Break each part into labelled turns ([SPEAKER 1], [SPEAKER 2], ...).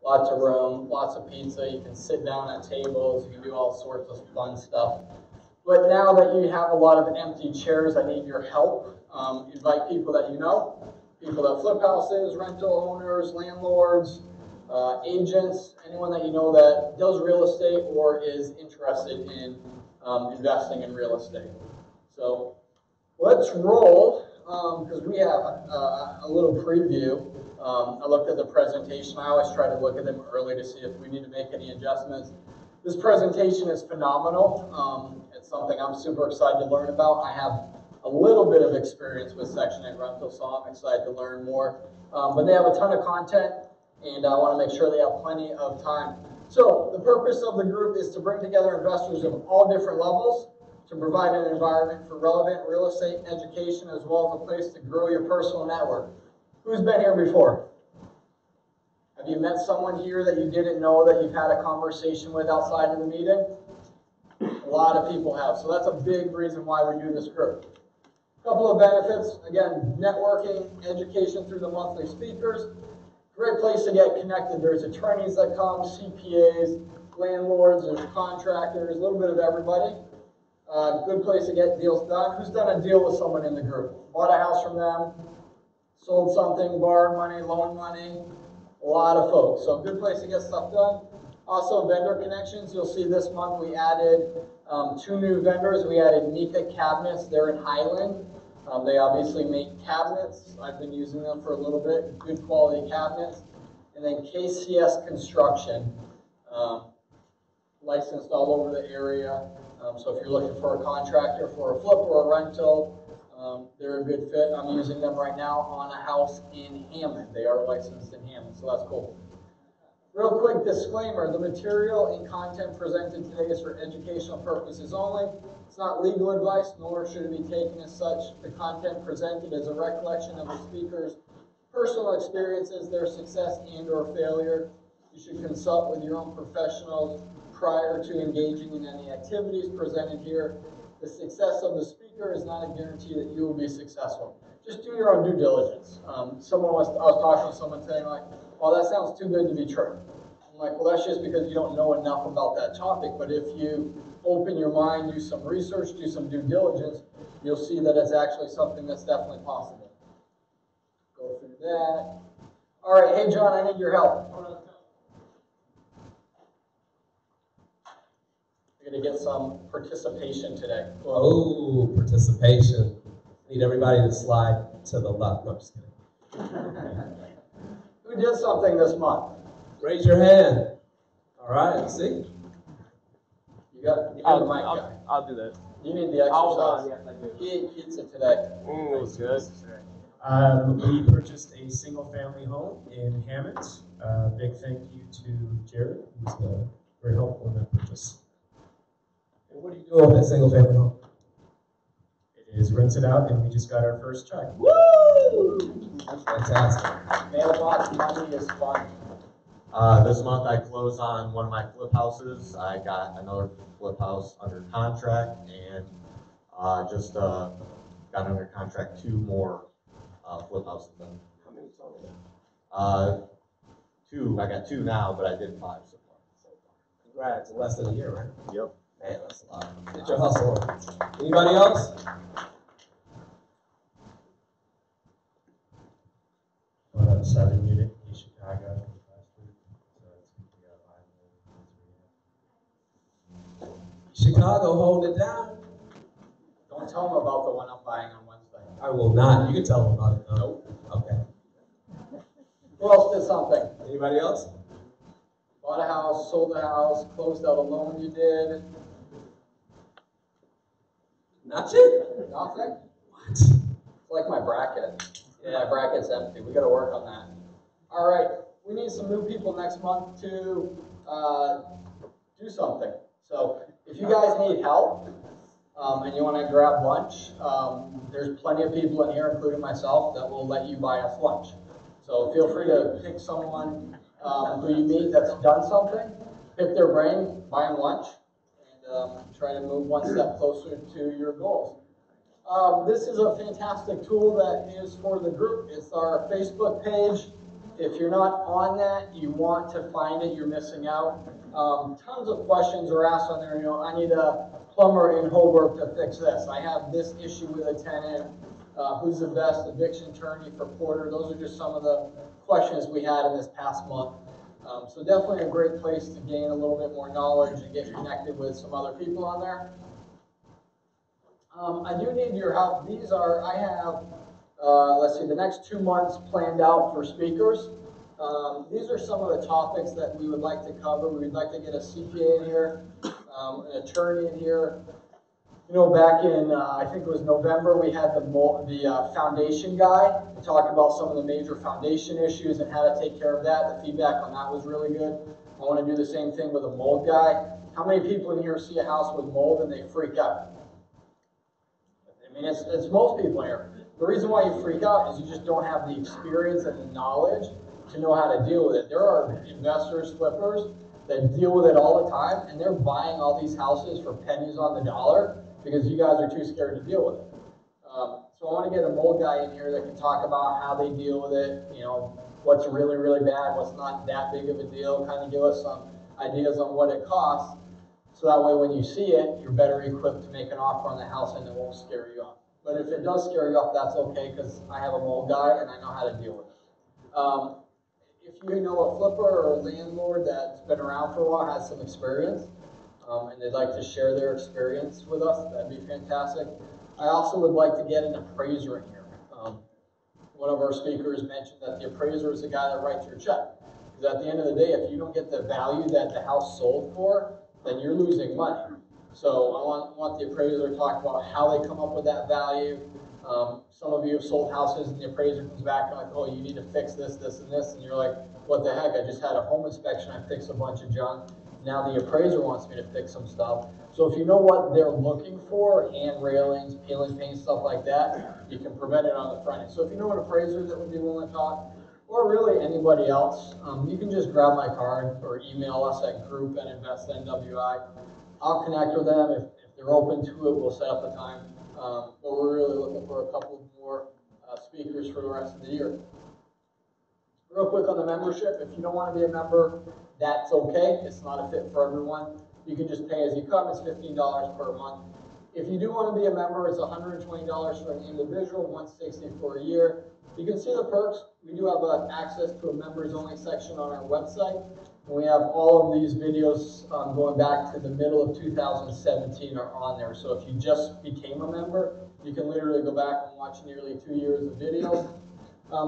[SPEAKER 1] lots of room, lots of pizza. You can sit down at tables. You can do all sorts of fun stuff. But now that you have a lot of empty chairs, I need your help. Invite people that you know, people that flip houses, rental owners, landlords, agents, anyone that you know that does real estate or is interested in investing in real estate. So let's roll, because we have a little preview. I looked at the presentation. I always try to look at them early to see if we need to make any adjustments. This presentation is phenomenal. It's something I'm super excited to learn about. I have a little bit of experience with Section 8 rental, so I'm excited to learn more. But they have a ton of content, and I want to make sure they have plenty of time. So the purpose of the group is to bring together investors of all different levels to provide an environment for relevant real estate education, as well as a place to grow your personal network. Who's been here before? Have you met someone here that you didn't know that you've had a conversation with outside of the meeting? A lot of people have, so that's a big reason why we do this group. A couple of benefits, again, networking, education through the monthly speakers. Great place to get connected. There's attorneys that come, CPAs, landlords, there's contractors, a little bit of everybody. Good place to get deals done. Who's done a deal with someone in the group? Bought a house from them, sold something, borrowed money, loaned money. A lot of folks. So good place to get stuff done. Also vendor connections. You'll see this month we added 2 new vendors. We added Mika Cabinets. They're in Highland. They obviously make cabinets. I've been using them for a little bit. Good quality cabinets. And then KCS Construction. Licensed all over the area. So if you're looking for a contractor for a flip or a rental, they're a good fit. I'm using them right now on a house in Hammond. They are licensed in Hammond, so that's cool. Real quick disclaimer, the material and content presented today is for educational purposes only. It's not legal advice, nor should it be taken as such. The content presented is a recollection of the speaker's personal experiences, their success and or failure. You should consult with your own professionals prior to engaging in any activities presented here. The success of the speaker is not a guarantee that you will be successful. Just do your own due diligence. I was talking to someone today, like, well, that sounds too good to be true. I'm like, well, that's just because you don't know enough about that topic. But if you open your mind, do some research, do some due diligence, you'll see that it's actually something that's definitely possible. Go through that. All right, hey, John, I need your help. We're going to get some participation today.
[SPEAKER 2] Oh, participation. Need everybody to slide to the left. No, I'm just kidding.
[SPEAKER 1] Who did something this month?
[SPEAKER 2] Raise your hand. All right, see?
[SPEAKER 1] You got the mic guy.
[SPEAKER 3] I'll do that.
[SPEAKER 1] You need the exercise.
[SPEAKER 3] Yes, I do.
[SPEAKER 1] He ate pizza today.
[SPEAKER 3] It was good.
[SPEAKER 4] We purchased a single-family home in Hammond. Big thank you to Jared, who was very helpful in that purchase.
[SPEAKER 2] And what are you doing with that single family home?
[SPEAKER 4] It is rented out, and we just got our first check.
[SPEAKER 2] Woo! That's fantastic.
[SPEAKER 1] Mailbox money is fun.
[SPEAKER 5] This month I closed on one of my flip houses. I got another flip house under contract, and just got under contract 2 more flip houses.
[SPEAKER 2] How many total?
[SPEAKER 5] 2. I got 2 now, but I did 5 so far.
[SPEAKER 2] Congrats. In less than a year, right?
[SPEAKER 5] Yep.
[SPEAKER 2] Man, that's a lot. Get your hustle on. Anybody else?
[SPEAKER 4] Bought a 7-unit in Chicago last week, so it's going to be a 5
[SPEAKER 2] Chicago, hold it down.
[SPEAKER 1] Don't tell them about the one I'm buying on Wednesday.
[SPEAKER 2] I will not. You can tell them about it, though.
[SPEAKER 1] Nope.
[SPEAKER 2] Okay.
[SPEAKER 1] Who else did something?
[SPEAKER 2] Anybody else?
[SPEAKER 1] Bought a house, sold a house, closed out a loan you did.
[SPEAKER 2] Nothing?
[SPEAKER 1] Nothing?
[SPEAKER 2] What?
[SPEAKER 1] It's like my bracket. Yeah. My bracket's empty. We got to work on that. All right. We need some new people next month to do something. So if you guys need help and you want to grab lunch, there's plenty of people in here, including myself, that will let you buy us lunch. So feel free to pick someone who you meet that's done something, pick their brain, buy them lunch, and try to move one step closer to your goals. This is a fantastic tool that is for the group. It's our Facebook page. If you're not on that, you want to find it, you're missing out. Tons of questions are asked on there. You know, I need a plumber in Holbrook to fix this. I have this issue with a tenant. Who's the best eviction attorney for Porter? Those are just some of the questions we had in this past month. So definitely a great place to gain a little bit more knowledge and get connected with some other people on there. I do need your help. These are, I have, let's see, the next 2 months planned out for speakers. These are some of the topics that we would like to cover. We would like to get a CPA in here, an attorney in here. You know, back in, I think it was November, we had the foundation guy to talk about some of the major foundation issues and how to take care of that. The feedback on that was really good. I want to do the same thing with a mold guy. How many people in here see a house with mold and they freak out? I mean, it's most people here. The reason why you freak out is you just don't have the experience and the knowledge to know how to deal with it. There are investors, flippers, that deal with it all the time, and they're buying all these houses for pennies on the dollar because you guys are too scared to deal with it. So I want to get a mold guy in here that can talk about how they deal with it, you know, what's really, really bad, what's not that big of a deal, kind of give us some ideas on what it costs. So that way when you see it, you're better equipped to make an offer on the house and it won't scare you off. But if it does scare you off, that's okay because I have a mold guy and I know how to deal with it. If you know a flipper or a landlord that's been around for a while, has some experience, and they'd like to share their experience with us, that'd be fantastic. I also would like to get an appraiser in here. One of our speakers mentioned that the appraiser is the guy that writes your check. Because at the end of the day, if you don't get the value that the house sold for, then you're losing money. So I want the appraiser to talk about how they come up with that value. Some of you have sold houses and the appraiser comes back and like, oh, you need to fix this, this, and this. And you're like, what the heck? I just had a home inspection. I fixed a bunch of junk. Now the appraiser wants me to fix some stuff. So if you know what they're looking for, hand railings, peeling paint, stuff like that, you can prevent it on the front end. So if you know an appraiser that would be willing to talk, or really anybody else, you can just grab my card or email us at group@invest.NWI. I'll connect with them. If they're open to it, we'll set up a time. But we're really looking for a couple more speakers for the rest of the year. Real quick on the membership, if you don't want to be a member, that's okay. It's not a fit for everyone. You can just pay as you come. It's $15 per month. If you do want to be a member, it's $120 for an individual, $160 for a year. You can see the perks. We do have access to a members only section on our website. And we have all of these videos going back to the middle of 2017 are on there. So if you just became a member, you can literally go back and watch nearly 2 years of videos.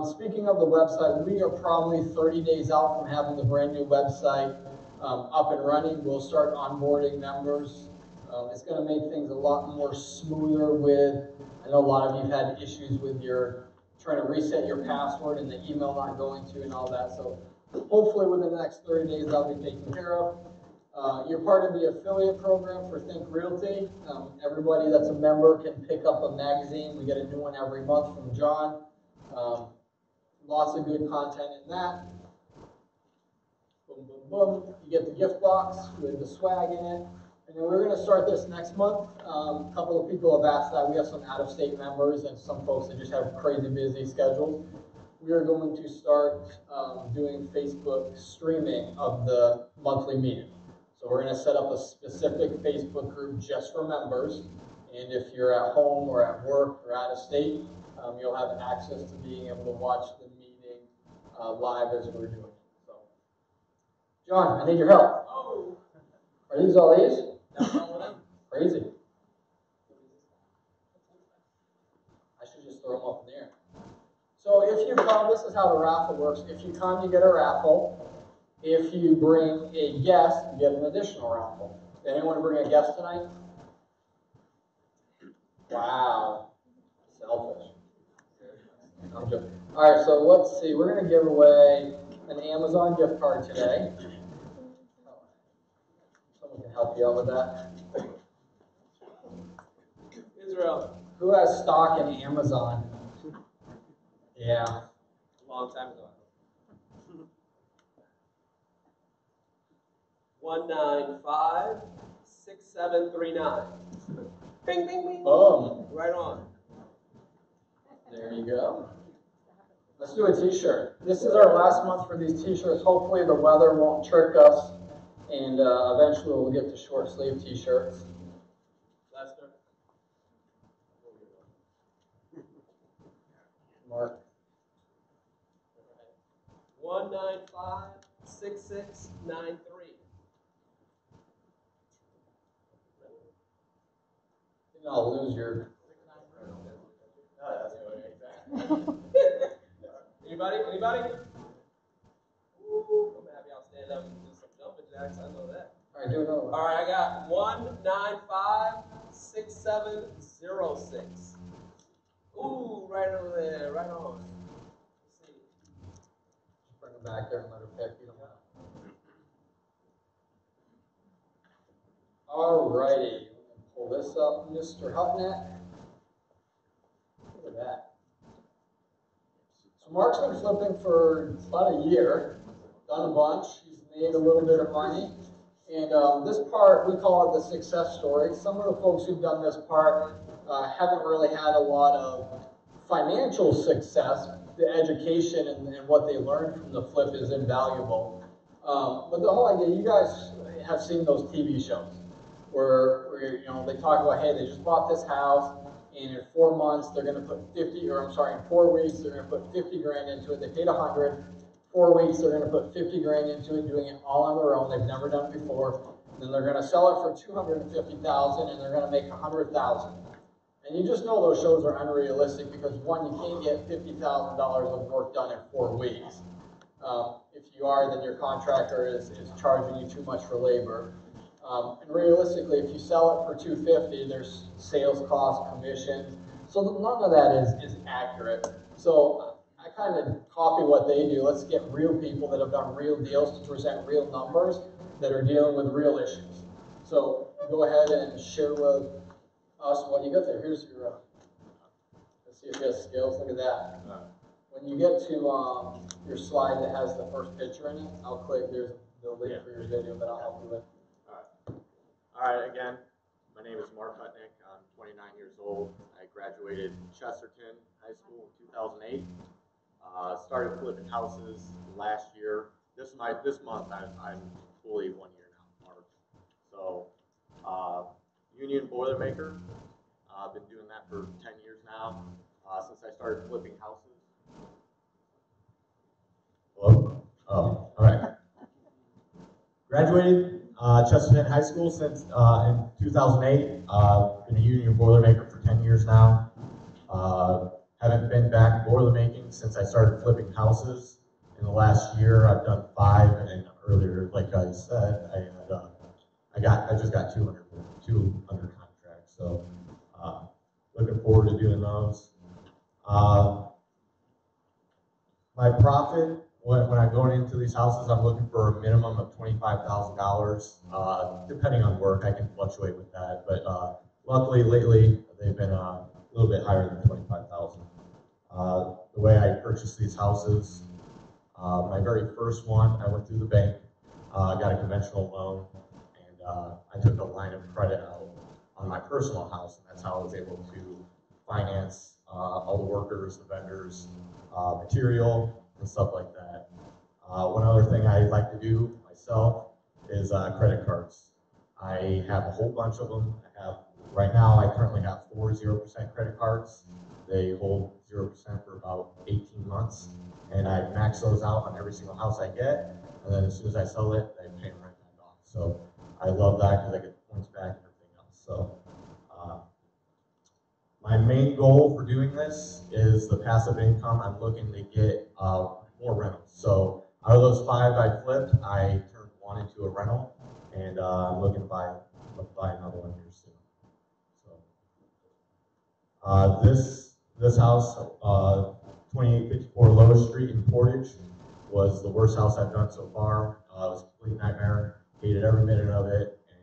[SPEAKER 1] Speaking of the website, we are probably 30 days out from having the brand new website up and running. We'll start onboarding members. It's going to make things a lot more smoother with, I know a lot of you have had issues with your trying to reset your password and the email not going to and all that. So hopefully within the next 30 days, that'll be taken care of. You're part of the affiliate program for Think Realty. Everybody that's a member can pick up a magazine. We get a new one every month from John. Lots of good content in that. Boom, boom, boom. You get the gift box with the swag in it. And then we're going to start this next month. A couple of people have asked that. We have some out-of-state members and some folks that just have crazy busy schedules. We are going to start doing Facebook streaming of the monthly meeting. So we're going to set up a specific Facebook group just for members. And if you're at home or at work or out of state, you'll have access to being able to watch the meeting live as we're doing it. So, John, I need your help. Oh. Are these all these? Crazy. I should just throw them up in the air. So if you come, this is how the raffle works. If you come, you get a raffle. If you bring a guest, you get an additional raffle. Did anyone bring a guest tonight? Wow. Selfish. I'm joking. All right, so let's see. We're going to give away an Amazon gift card today. Someone can help you out with that.
[SPEAKER 3] Israel.
[SPEAKER 1] Who has stock in Amazon? Yeah.
[SPEAKER 3] A long time ago. 1956739. Bing, bing, bing.
[SPEAKER 1] Boom.
[SPEAKER 3] Right on.
[SPEAKER 1] There you go. Let's do a t-shirt. This is our last month for these t-shirts. Hopefully the weather won't trick us, and eventually we'll get to short sleeve t-shirts.
[SPEAKER 3] Lester.
[SPEAKER 1] Mark.
[SPEAKER 3] 1956693.
[SPEAKER 1] I'll lose your.
[SPEAKER 3] Anybody? Anybody? Ooh, I'm happy I'll stand up and do some jumping jacks. I know that.
[SPEAKER 1] All right, do another one.
[SPEAKER 3] All right, I got 1956706. Ooh, right over there, right on. Let's see.
[SPEAKER 1] Just bring them back there and let her pick. You don't want. All righty. Pull this up, Mr. Hutnick. Look at that. So Mark's been flipping for about a year, done a bunch. He's made a little bit of money. And this part, we call it the success story. Some of the folks who've done this part haven't really had a lot of financial success. The education and what they learned from the flip is invaluable. But the whole idea, you guys have seen those TV shows where you know they talk about, hey, they just bought this house, and in 4 months they're going to put in 4 weeks they're going to put 50 grand into it. They paid 100. 4 weeks they're going to put 50 grand into it, doing it all on their own. They've never done it before. Then they're going to sell it for 250,000, and they're going to make 100,000. And you just know those shows are unrealistic because one, you can't get $50,000 of work done in 4 weeks. If you are, then your contractor is charging you too much for labor. And realistically, if you sell it for 250, there's sales costs, commissions. So none of that is accurate. So I kind of copy what they do. Let's get real people that have done real deals to present real numbers that are dealing with real issues. So go ahead and share with us what you got there. Here's your, let's see if you have skills. Look at that. When you get to your slide that has the first picture in it, I'll click. There's the link for your video that I'll help you with.
[SPEAKER 5] All right, again, my name is Mark Hutnick. I'm 29 years old. I graduated Chesterton High School in 2008. Started flipping houses last year. This month, I'm fully 1 year now, March. So, union Boilermaker. I've been doing that for 10 years now, since I started flipping houses. Hello? Oh, all right. Graduated Chesterton High School since in 2008. Been a union Boilermaker for 10 years now. Haven't been back Boilermaking since I started flipping houses. In the last year, I've done 5, and earlier, like I said, I just got 2 under contract. So looking forward to doing those. My profit when I'm going into these houses, I'm looking for a minimum of $25,000. Depending on work, I can fluctuate with that, but luckily lately they've been a little bit higher than 25,000. The way I purchased these houses, my very first one, I went through the bank, got a conventional loan, and I took a line of credit out on my personal house, and that's how I was able to finance all the workers, the vendors, material, and stuff like that. One other thing I like to do myself is credit cards. I have a whole bunch of them. Right now, I currently have 4 0% credit cards. They hold 0% for about 18 months, and I max those out on every single house I get, and then as soon as I sell it, I pay them right back off. So I love that because I get the points back and everything else. So my main goal for doing this is the passive income. I'm looking to get more rentals. So out of those 5 I flipped, I turned 1 into a rental, and I'm looking to buy another one here soon. So this house, 2854 Lower Street in Portage, was the worst house I've done so far. It was a complete nightmare. Hated every minute of it, and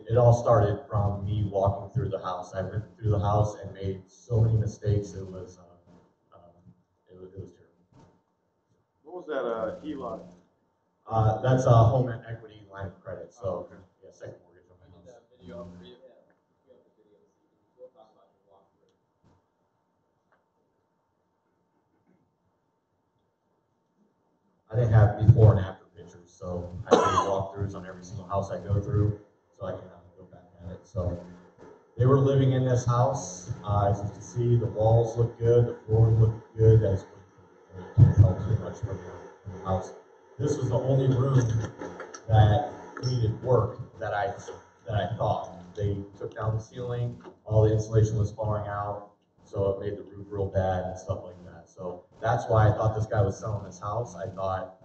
[SPEAKER 5] it all started from me walking through the house. I went through the house and made so many mistakes. It was terrible.
[SPEAKER 6] What was that HELOC?
[SPEAKER 5] That's a home equity line of credit. So yeah, second mortgage on my house.
[SPEAKER 3] That video up for you. Yeah, the video. We'll talk about your walkthrough.
[SPEAKER 5] I didn't have before and after pictures, so I do walkthroughs on every single house I go through, so I can go back at it. So they were living in this house. As you can see, the walls look good, the floor looked good. As you can't tell too much from the house. This was the only room that needed work that I thought. They took down the ceiling, all the insulation was falling out, so it made the roof real bad and stuff like that. So that's why I thought this guy was selling this house. I thought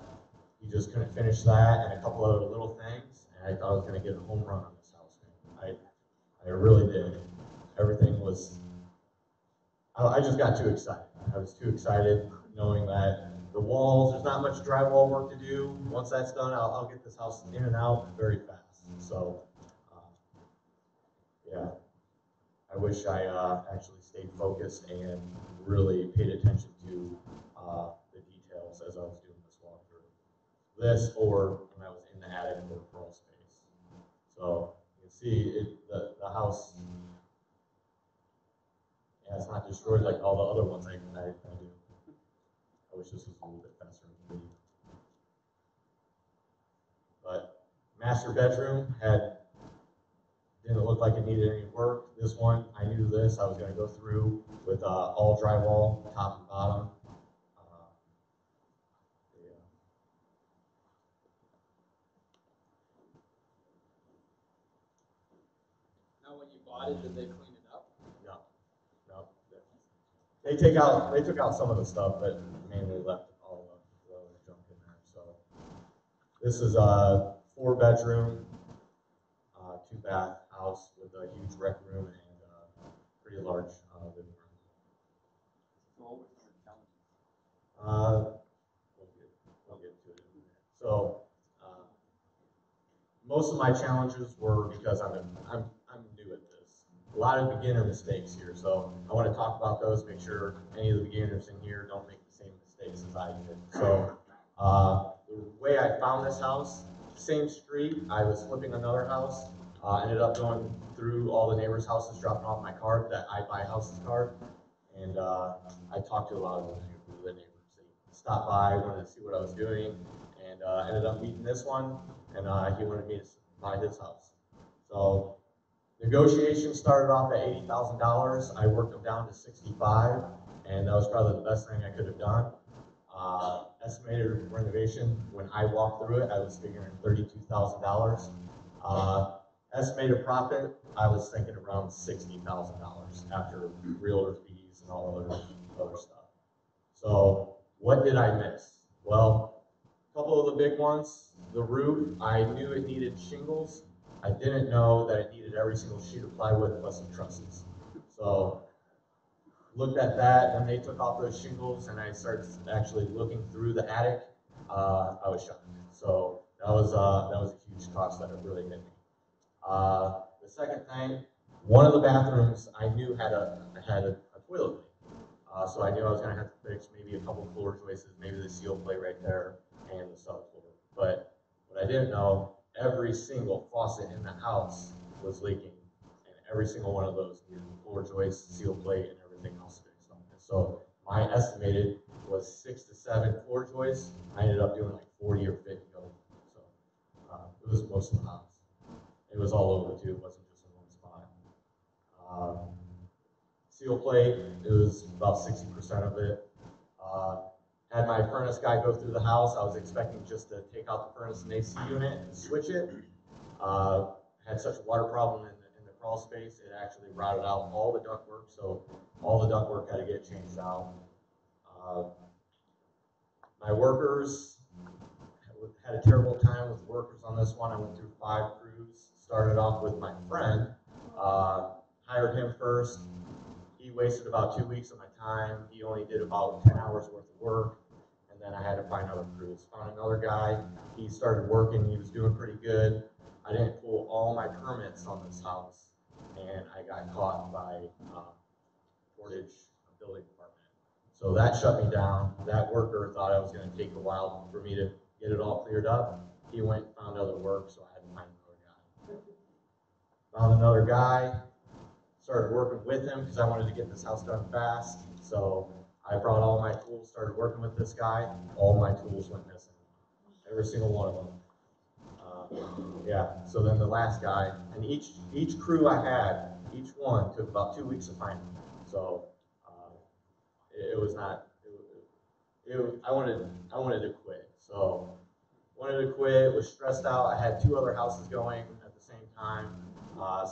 [SPEAKER 5] he just couldn't finish that and a couple other little things, and I thought I was going to get a home run on this house. I really did. Everything was, I just got too excited. I was too excited knowing that the walls, there's not much drywall work to do. Once that's done, I'll get this house in and out very fast. So, yeah, I wish I actually stayed focused and really paid attention to the details as I was doing this walkthrough. This or when I was in the attic or crawl space. So you can see the house, yeah, it's not destroyed like all the other ones I do. I wish this was a little bit faster. But master bedroom didn't look like it needed any work. This one, I knew this. I was going to go through with all drywall, top and bottom. Yeah.
[SPEAKER 1] Now, when you bought it, did they clean it up?
[SPEAKER 5] No. They took out some of the stuff, but mainly left all the junk in there. So this is a 4-bedroom, 2-bath house with a huge rec room and pretty large living room.
[SPEAKER 6] So what were some of the challenges?
[SPEAKER 5] We'll get to it in a minute. So most of my challenges were because I'm new at this. A lot of beginner mistakes here, so I want to talk about those. Make sure any of the beginners in here don't make the same mistakes as I did. So the way I found this house, same street. I was flipping another house. Ended up going through all the neighbors' houses, dropping off my card, that I buy houses card, and I talked to a lot of the neighbors. They stopped by, wanted to see what I was doing, and ended up meeting this one, and he wanted me to buy his house. So negotiations started off at $80,000. I worked them down to 65, and that was probably the best thing I could have done. Estimated renovation, when I walked through it, I was figuring $32,000. Estimated profit, I was thinking around $60,000 after realtor fees and all other stuff. So what did I miss? Well, a couple of the big ones. The roof, I knew it needed shingles. I didn't know that it needed every single sheet of plywood plus some trusses. So looked at that, and they took off those shingles, and I started actually looking through the attic. I was shocked. So that was a huge cost that it really hit me. The second thing, one of the bathrooms I knew had a toilet leak. So I knew I was going to have to fix maybe a couple floor joists, maybe the seal plate right there, and the subfloor. But what I didn't know, every single faucet in the house was leaking, and every single one of those needed floor joists, seal plate, and everything else fixed on it. So my estimated was 6 to 7 floor joists. I ended up doing like 40 or 50 of them. So it was most of the house. It was all over too. It wasn't just in one spot. Seal plate, it was about 60% of it. Had my furnace guy go through the house. I was expecting just to take out the furnace and AC unit and switch it. Had such a water problem in the crawl space, it actually routed out all the ductwork, so all the ductwork had to get changed out. My workers, had a terrible time with workers on this one. I went through 5 crews. Started off with my friend, hired him first. He wasted about 2 weeks of my time. He only did about 10 hours worth of work, and then I had to find other crews. Found another guy. He started working. He was doing pretty good. I didn't pull all my permits on this house, and I got caught by Portage Building Department. So that shut me down. That worker thought I was going to take a while for me to get it all cleared up. He went and found other work, so I had to find another guy. Found another guy, started working with him because I wanted to get this house done fast. So I brought all my tools, started working with this guy. All my tools went missing. every single one of them. Yeah, so then the last guy, and each crew I had, each one took about 2 weeks to find them. So it was not, I wanted to quit. So wanted to quit, was stressed out. I had 2 other houses going at the same time.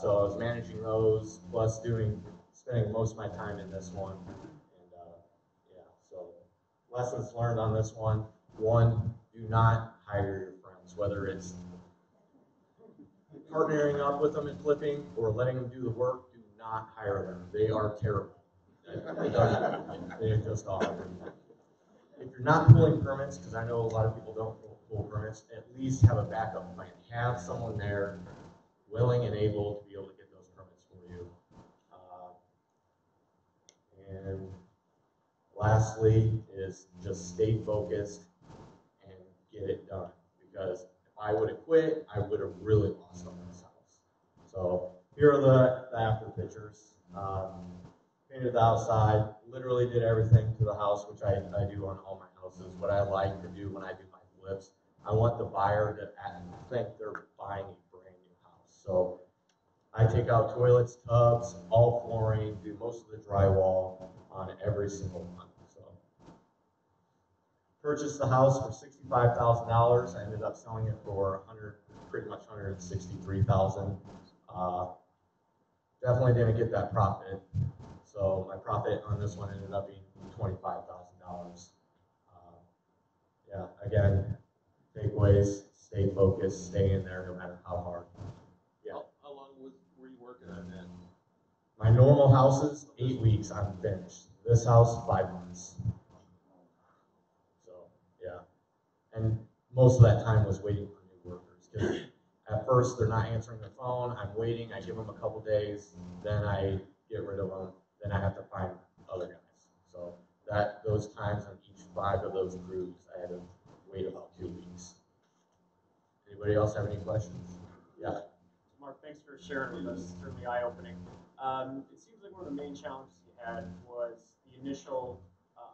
[SPEAKER 5] So I was managing those, plus spending most of my time in this one. And yeah, so lessons learned on this one. One, do not hire your friends, whether it's partnering up with them and flipping or letting them do the work. Do not hire them. They are terrible. They just are. If you're not pulling permits, because I know a lot of people don't pull permits, at least have a backup plan. Have someone there willing and able to be able to get those permits for you. And lastly is just stay focused and get it done. Because if I would have quit, I would have really lost on this house. So here are the after pictures. Painted the outside, literally did everything to the house, which I do on all my houses. What I like to do when I do my flips, I want the buyer to think they're buying a brand new house. So I take out toilets, tubs, all flooring, do most of the drywall on every single one. So purchased the house for $65,000. I ended up selling it for pretty much $163,000. Definitely didn't get that profit. So my profit on this one ended up being $25,000. Yeah, again, takeaways, stay focused, stay in there no matter how hard. Yeah.
[SPEAKER 3] How long were you working on that?
[SPEAKER 5] My normal houses, 8 weeks, I'm finished. This house, 5 months. So, yeah. And most of that time was waiting for new workers. Because at first, they're not answering the phone. I'm waiting. I give them a couple days. Then I get rid of them. Then I have to find other guys. So those times on each 5 of those crews, I had to wait about 2 weeks. Anybody else have any questions? Yeah.
[SPEAKER 4] Mark, thanks for sharing with us. Certainly eye-opening. It seems like one of the main challenges you had was the initial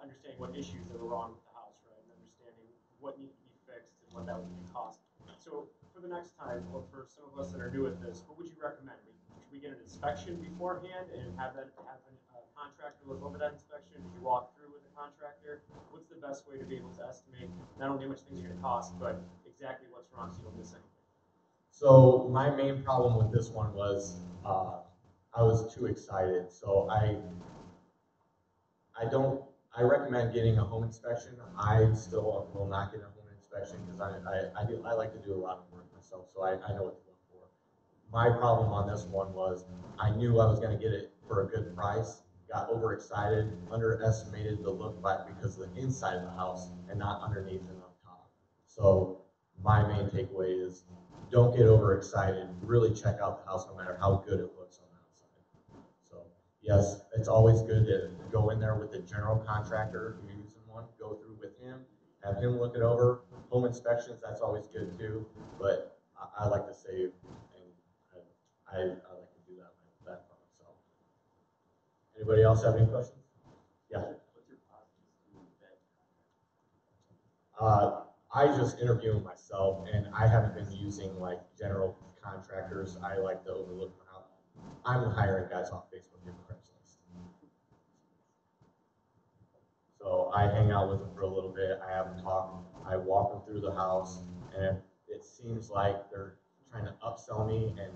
[SPEAKER 4] understanding what issues that were wrong with the house, right? And understanding what needed to be fixed and what that was going to cost. So for the next time, or for some of us that are new at this, what would you recommend? Should we get an inspection beforehand and have a contractor look over that inspection? Did you walk through with the contractor? What's the best way to be able to estimate not only how much things are going to cost, but exactly what's wrong so you don't miss anything?
[SPEAKER 5] So my main problem with this one was I was too excited. So I recommend getting a home inspection. I still will not get a home inspection because I like to do a lot of work myself, so I know what to look for. My problem on this one was I knew I was going to get it for a good price, got overexcited, underestimated the look back because of the inside of the house and not underneath and on top. So my main takeaway is don't get overexcited. Really check out the house no matter how good it looks on the outside. So yes, it's always good to go in there with the general contractor if you're using one, go through with him, have him look it over. Home inspections, that's always good too, but I like to save and I like to do that for myself. Anybody else have any questions? Yeah.
[SPEAKER 3] What's your process to vet?
[SPEAKER 5] I just interview them myself, and I haven't been using like general contractors. I like to overlook them out. I'm hiring guys off Facebook and Craigslist. So I hang out with them for a little bit. I have them talk. I walk them through the house, and if it seems like they're trying to upsell me, and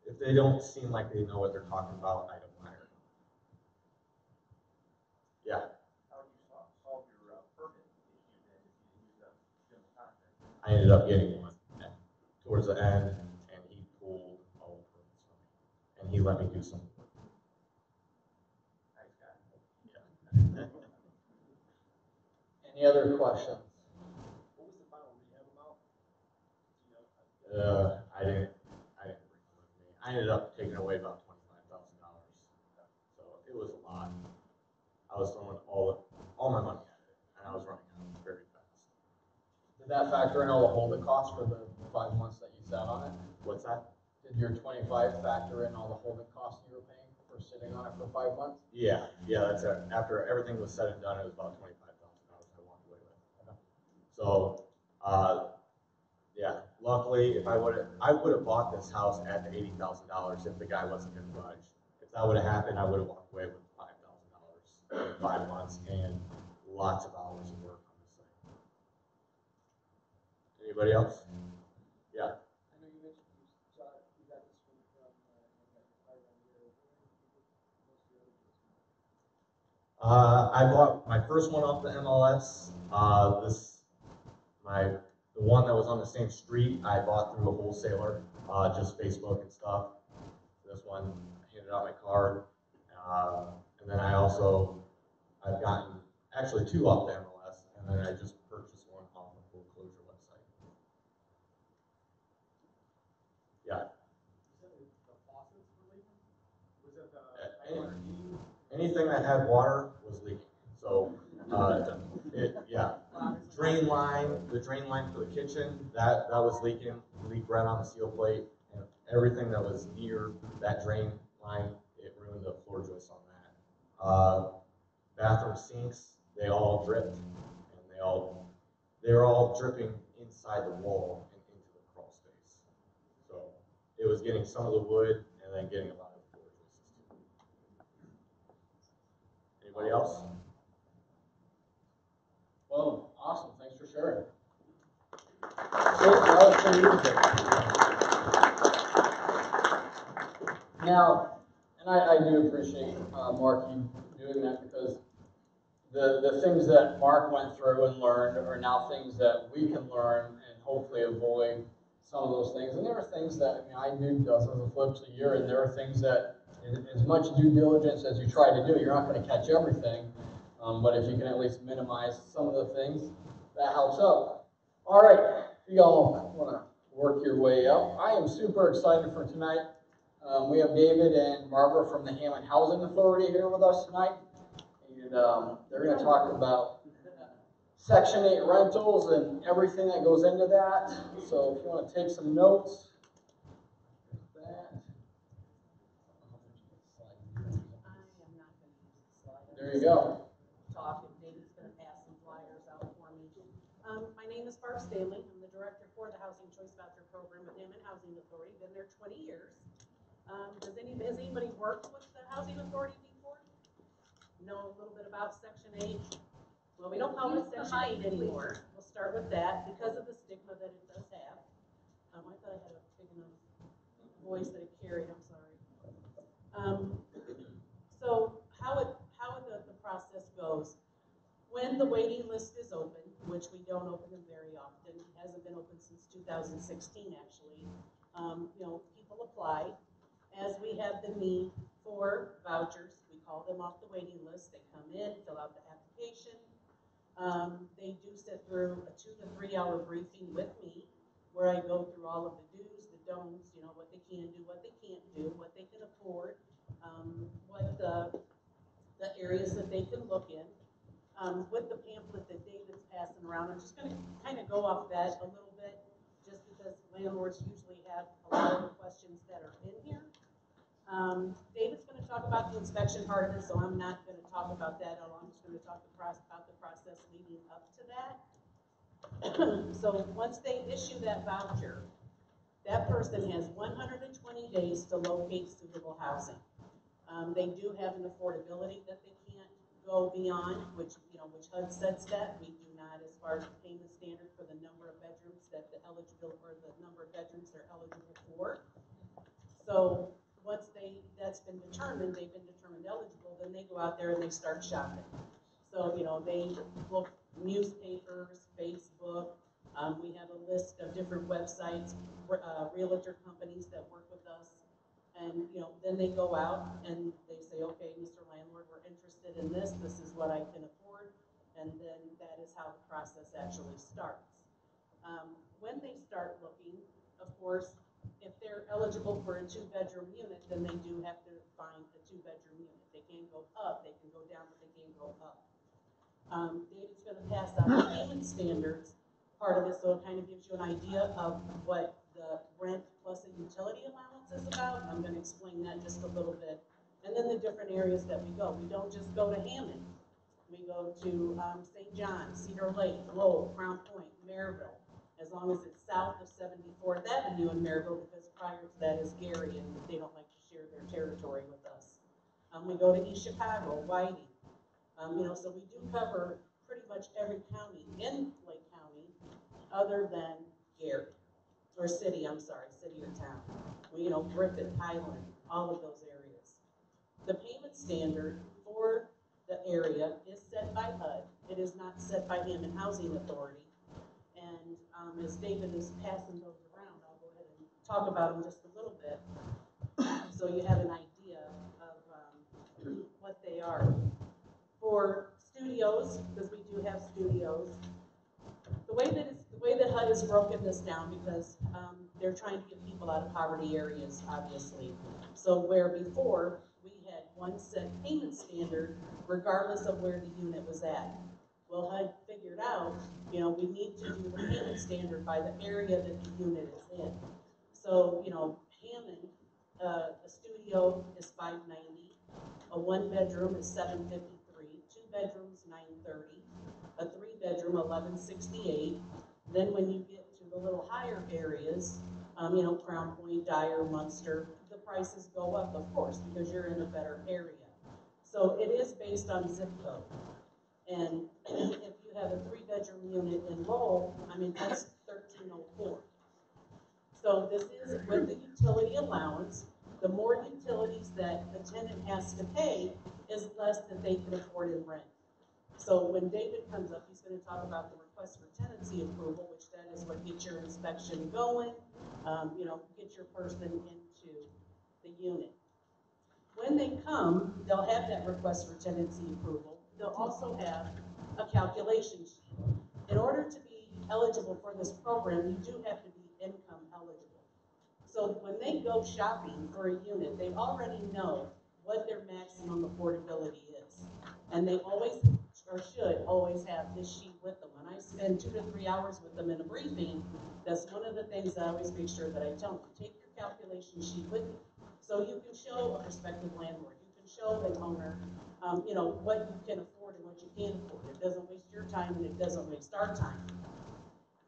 [SPEAKER 5] if they don't seem like they know what they're talking about, I don't hire them. Yeah.
[SPEAKER 3] How do you solve your permit issue then if you use a general contractor?
[SPEAKER 5] I ended up getting one towards the end, and he pulled all the permits from me, and he let me do some work.
[SPEAKER 3] Nice guy.
[SPEAKER 5] Yeah.
[SPEAKER 1] Any other questions?
[SPEAKER 3] What was the final rehab amount? Do you know?
[SPEAKER 5] I didn't bring it with me. I ended up taking away about $25,000. So it was a lot. I was throwing all my money at it, and I was running out very fast.
[SPEAKER 1] Did that factor in all the holding costs for the 5 months that you sat on it?
[SPEAKER 5] What's that?
[SPEAKER 1] Did your 25 factor in all the holding costs you were paying for sitting on it for 5 months?
[SPEAKER 5] Yeah, that's it. After everything was said and done, it was about $25,000 I walked away with. honestly, I would have bought this house at the $80,000 if the guy wasn't going to budge. If that would have happened, I would have walked away with $5,000 in 5 months and lots of hours of work on this thing. Anybody else? Yeah.
[SPEAKER 7] I know you mentioned you got this one from, you got your fire on here. Where did you get most of your other business?
[SPEAKER 5] I bought my first one off the MLS. The one that was on the same street, I bought through a wholesaler, just Facebook and stuff. This one, I handed out my card. And then I've gotten actually 2 off the MLS, and then I just purchased one off the foreclosure website. Yeah.
[SPEAKER 4] Was it the faucets were leaking? Was it the
[SPEAKER 5] Anything that had water was leaking. So, the drain line for the kitchen, that was leaking, leaked right on the seal plate, and everything that was near that drain line, it ruined the floor joists on that. Bathroom sinks, they all dripped, and they were all dripping inside the wall and into the crawl space. So it was getting some of the wood and then getting a lot of the floor joists too. Anybody else?
[SPEAKER 1] Well, awesome. Thanks for sharing. That was pretty easy. Now, and I do appreciate Mark you doing that, because the things that Mark went through and learned are now things that we can learn and hopefully avoid some of those things. And there are things that I do dozens of flips a year, and there are things that, as much due diligence as you try to do, you're not going to catch everything. But if you can at least minimize some of the things, that helps out. All right, if you all want to work your way up, I am super excited for tonight. We have David and Barbara from the Hammond Housing Authority here with us tonight. And they're going to talk about Section 8 rentals and everything that goes into that. So if you want to take some notes, there you go.
[SPEAKER 8] Talk, and David's going to pass some flyers out for me. My name is Barb Stanley. I'm the director for the Housing Choice Voucher Program at Hammond Housing Authority. Been there 20 years. Has anybody worked with the Housing Authority before? Know a little bit about Section 8? Well, we don't call it Section 8 anymore. We'll start with that because of the stigma that it does have. I thought I had a big enough voice that it carried. I'm sorry. So how the process goes. When the waiting list is open, which we don't open them very often, it hasn't been open since 2016 actually, people apply. As we have the need for vouchers, we call them off the waiting list. They come in, fill out the application. They do sit through a 2 to 3 hour briefing with me, where I go through all of the do's, the don'ts, what they can do, what they can't do, what they can afford, what the areas that they can look in. With the pamphlet that David's passing around, I'm just going to kind of go off that a little bit, just because landlords usually have a lot of the questions that are in here. David's going to talk about the inspection part of it, so I'm not going to talk about that at all. I'm just going to talk about the process leading up to that. So once they issue that voucher, that person has 120 days to locate suitable housing. They do have an affordability that they can't go beyond, which HUD sets that. We do not, as far as the payment standard for the number of bedrooms that the number of bedrooms they're eligible for. So once that's been determined, they've been determined eligible, then they go out there and they start shopping. So, they look newspapers, Facebook. We have a list of different websites, realtor companies that work with us. And, then they go out and they say, okay, Mr. Landlord, we're interested in this. This is what I can afford. And then that is how the process actually starts. When they start looking, of course, if they're eligible for a 2-bedroom unit, then they do have to find a 2-bedroom unit. They can't go up, they can go down, but they can't go up. David's going to pass out the payment standards part of it, so it kind of gives you an idea of what the rent plus a utility allowance is about. I'm going to explain that just a little bit. And then the different areas that we go. We don't just go to Hammond. We go to St. John, Cedar Lake, Lowell, Crown Point, Maryville. as long as it's south of 74th Avenue in Maryville, because prior to that is Gary, and they don't like to share their territory with us. We go to East Chicago, Whiting. So we do cover pretty much every county in Lake County, other than Gary, or city, I'm sorry, city or town. Griffith, Highland, all of those areas. The payment standard for the area is set by HUD. It is not set by Hammond Housing Authority. And as David is passing those around, I'll go ahead and talk about them just a little bit, so you have an idea of what they are. For studios, because we do have studios, the way that HUD has broken this down, because they're trying to get people out of poverty areas, obviously. So where before we had one set payment standard, regardless of where the unit was at. Well, HUD figured out, we need to do the payment standard by the area that the unit is in. So, Hammond, a studio is $590, a 1-bedroom is $753, 2 bedrooms $930, a 3-bedroom $1168. Then when you get to the little higher areas, Crown Point, Dyer, Munster, the prices go up, of course, because you're in a better area. So it is based on zip code. And if you have a 3-bedroom unit in Lowell, that's $1,304. So this is with the utility allowance. The more utilities that the tenant has to pay is less that they can afford in rent. So when David comes up, he's going to talk about the request for tenancy approval, which that is what gets your inspection going, get your person into the unit. When they come, they'll have that request for tenancy approval. They'll also have a calculation sheet. In order to be eligible for this program, you do have to be income eligible. So when they go shopping for a unit, they already know what their maximum affordability is. And they always, or should always, have this sheet with them. When I spend 2 to 3 hours with them in a briefing, that's one of the things I always make sure that I tell them. Take your calculation sheet with you, so you can show a prospective landlord, you can show an owner, what you can afford and what you can't afford. It doesn't waste your time and it doesn't waste our time.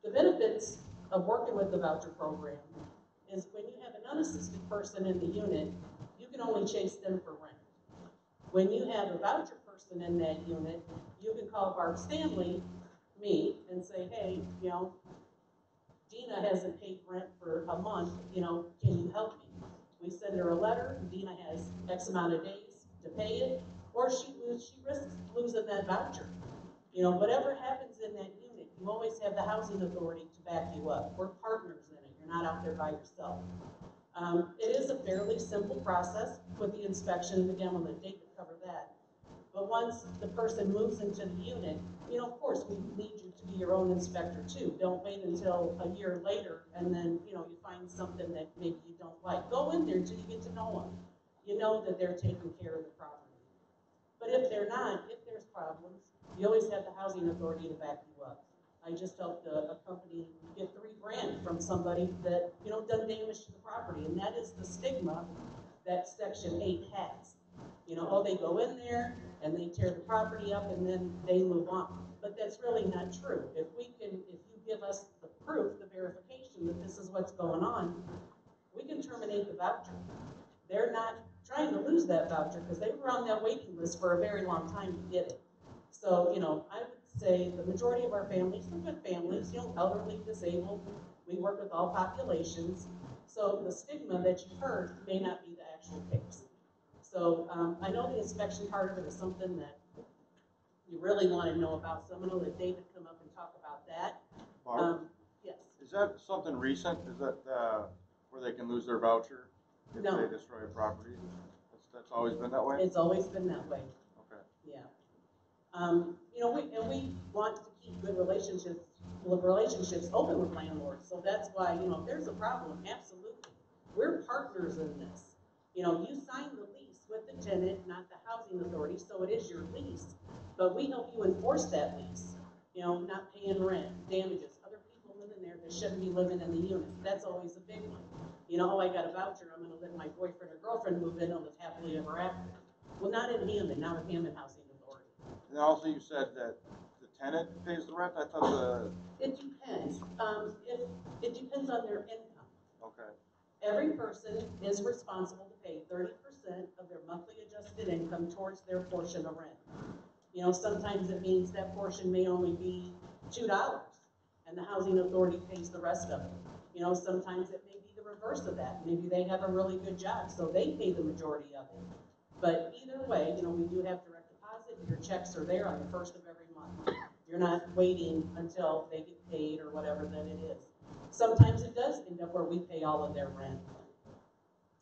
[SPEAKER 8] The benefits of working with the voucher program is when you have an unassisted person in the unit, you can only chase them for rent. When you have a voucher person in that unit, you can call Barb Stanley, me, and say, hey, Dina hasn't paid rent for a month, can you help me? We send her a letter, Dina has X amount of days to pay it, or she risks losing that voucher. Whatever happens in that unit, you always have the housing authority to back you up. We're partners in it. You're not out there by yourself. It is a fairly simple process with the inspection, and again, we'll let David cover that. But once the person moves into the unit, of course, we need you to be your own inspector too. Don't wait until a year later and then, you find something that maybe you don't like. Go in there until you get to know them. You know that they're taking care of the property. But if they're not, if there's problems, you always have the housing authority to back you up. I just helped a company get $3,000 from somebody that, done damage to the property. And that is the stigma that Section 8 has. They go in there and they tear the property up and then they move on. But that's really not true. If you give us the proof, the verification that this is what's going on, we can terminate the voucher. They're not trying to lose that voucher because they were on that waiting list for a very long time to get it. So, I would say the majority of our families are good families, elderly, disabled. We work with all populations. So the stigma that you've heard may not be the actual case. So I know the inspection part of it is something that you really want to know about. So I'm going to let David come up and talk about that.
[SPEAKER 6] Barb,
[SPEAKER 8] Yes.
[SPEAKER 6] is that something recent? Is that where they can lose their voucher if
[SPEAKER 8] No.
[SPEAKER 6] they destroy a property? That's always been that way?
[SPEAKER 8] It's always been that way.
[SPEAKER 6] Okay.
[SPEAKER 8] Yeah. We want to keep good relationships open with landlords. So that's why, if there's a problem, absolutely. We're partners in this. You sign the lease with the tenant, not the housing authority, so it is your lease. But we help you enforce that lease. Not paying rent, damages, other people living there that shouldn't be living in the unit. That's always a big one. I got a voucher, I'm going to let my boyfriend or girlfriend move in and live happily ever after. Well, not in Hammond, not with Hammond Housing Authority.
[SPEAKER 6] And also you said that the tenant pays the rent? I thought
[SPEAKER 8] It depends. on their income.
[SPEAKER 6] Okay.
[SPEAKER 8] Every person is responsible to pay 30% of their monthly adjusted income towards their portion of rent. You know, sometimes it means that portion may only be $2, and the housing authority pays the rest of it. You know, sometimes it may be the reverse of that. Maybe they have a really good job, so they pay the majority of it. But either way, you know, we do have direct deposit. Your checks are there on the first of every month. You're not waiting until they get paid or whatever that it is. Sometimes it does end up where we pay all of their rent.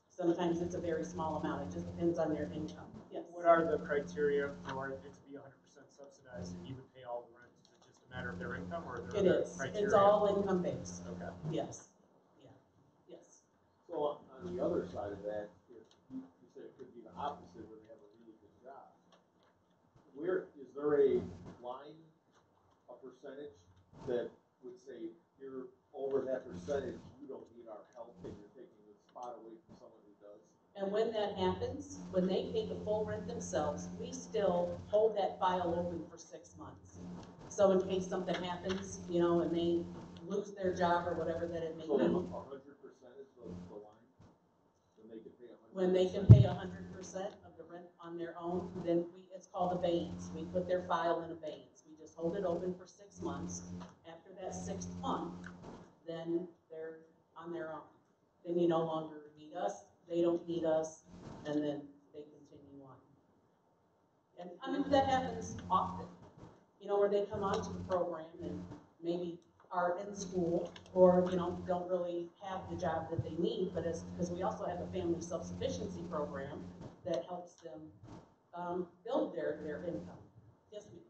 [SPEAKER 8] Sometimes it's a very small amount. It just depends on their income. Yes.
[SPEAKER 4] What are the criteria for it to be 100% subsidized and you would pay all the rent? Is it just a matter of their income or are there other criteria?
[SPEAKER 8] It's all income based.
[SPEAKER 4] Okay.
[SPEAKER 8] Yes. Yeah. Yes.
[SPEAKER 9] So on the other side of that, if you said it could be the opposite where they have a really good job, where is there a line, a percentage that would say you're over that percentage, you don't need our help and you're taking the spot away from someone who does?
[SPEAKER 8] And when that happens, when they pay the full rent themselves, we still hold that file open for 6 months. So in case something happens, you know, and they lose their job or whatever that it may
[SPEAKER 9] So
[SPEAKER 8] be.
[SPEAKER 9] 100% is the line? When they can pay 100%?
[SPEAKER 8] When they can pay 100% of the rent on their own, then it's called abeyance. We put their file in abeyance. We just hold it open for 6 months. After that 6th month, then they're on their own. Then you no longer need us, they don't need us, and then they continue on. And I mean, that happens often, you know, where they come onto the program and maybe are in school or, you know, don't really have the job that they need, but because we also have a family self-sufficiency program that helps them build their income. Yes, ma'am.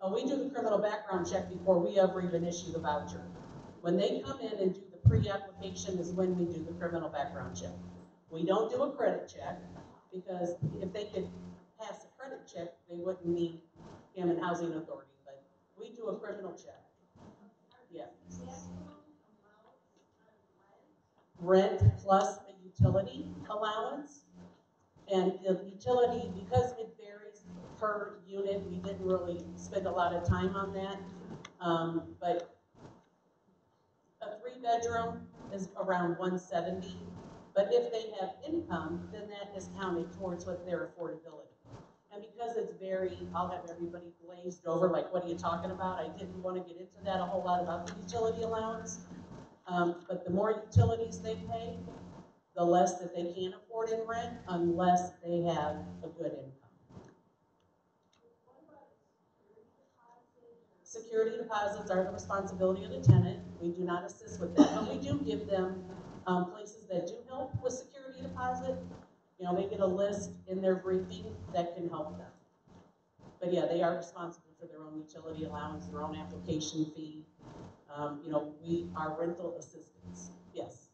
[SPEAKER 8] Oh, we do the criminal background check before we ever even issue the voucher. When they come in and do the pre-application is when we do the criminal background check. We don't do a credit check because if they could pass a credit check, they wouldn't need Hammond Housing Authority, but we do a criminal check. Yeah. Rent plus a utility allowance. And the utility, because it varies per unit, we didn't really spend a lot of time on that. But a 3-bedroom is around $170. But if they have income, then that is counted towards what their affordability. And because it's very, I'll have everybody glazed over, like, what are you talking about? I didn't want to get into that a whole lot about the utility allowance. But the more utilities they pay, the less that they can afford in rent unless they have a good income. Security deposits are the responsibility of the tenant. We do not assist with that, but we do give them places that do help with security deposit. You know, they get a list in their briefing that can help them. But yeah, they are responsible for their own utility allowance, their own application fee. You know, we are rental assistants. Yes.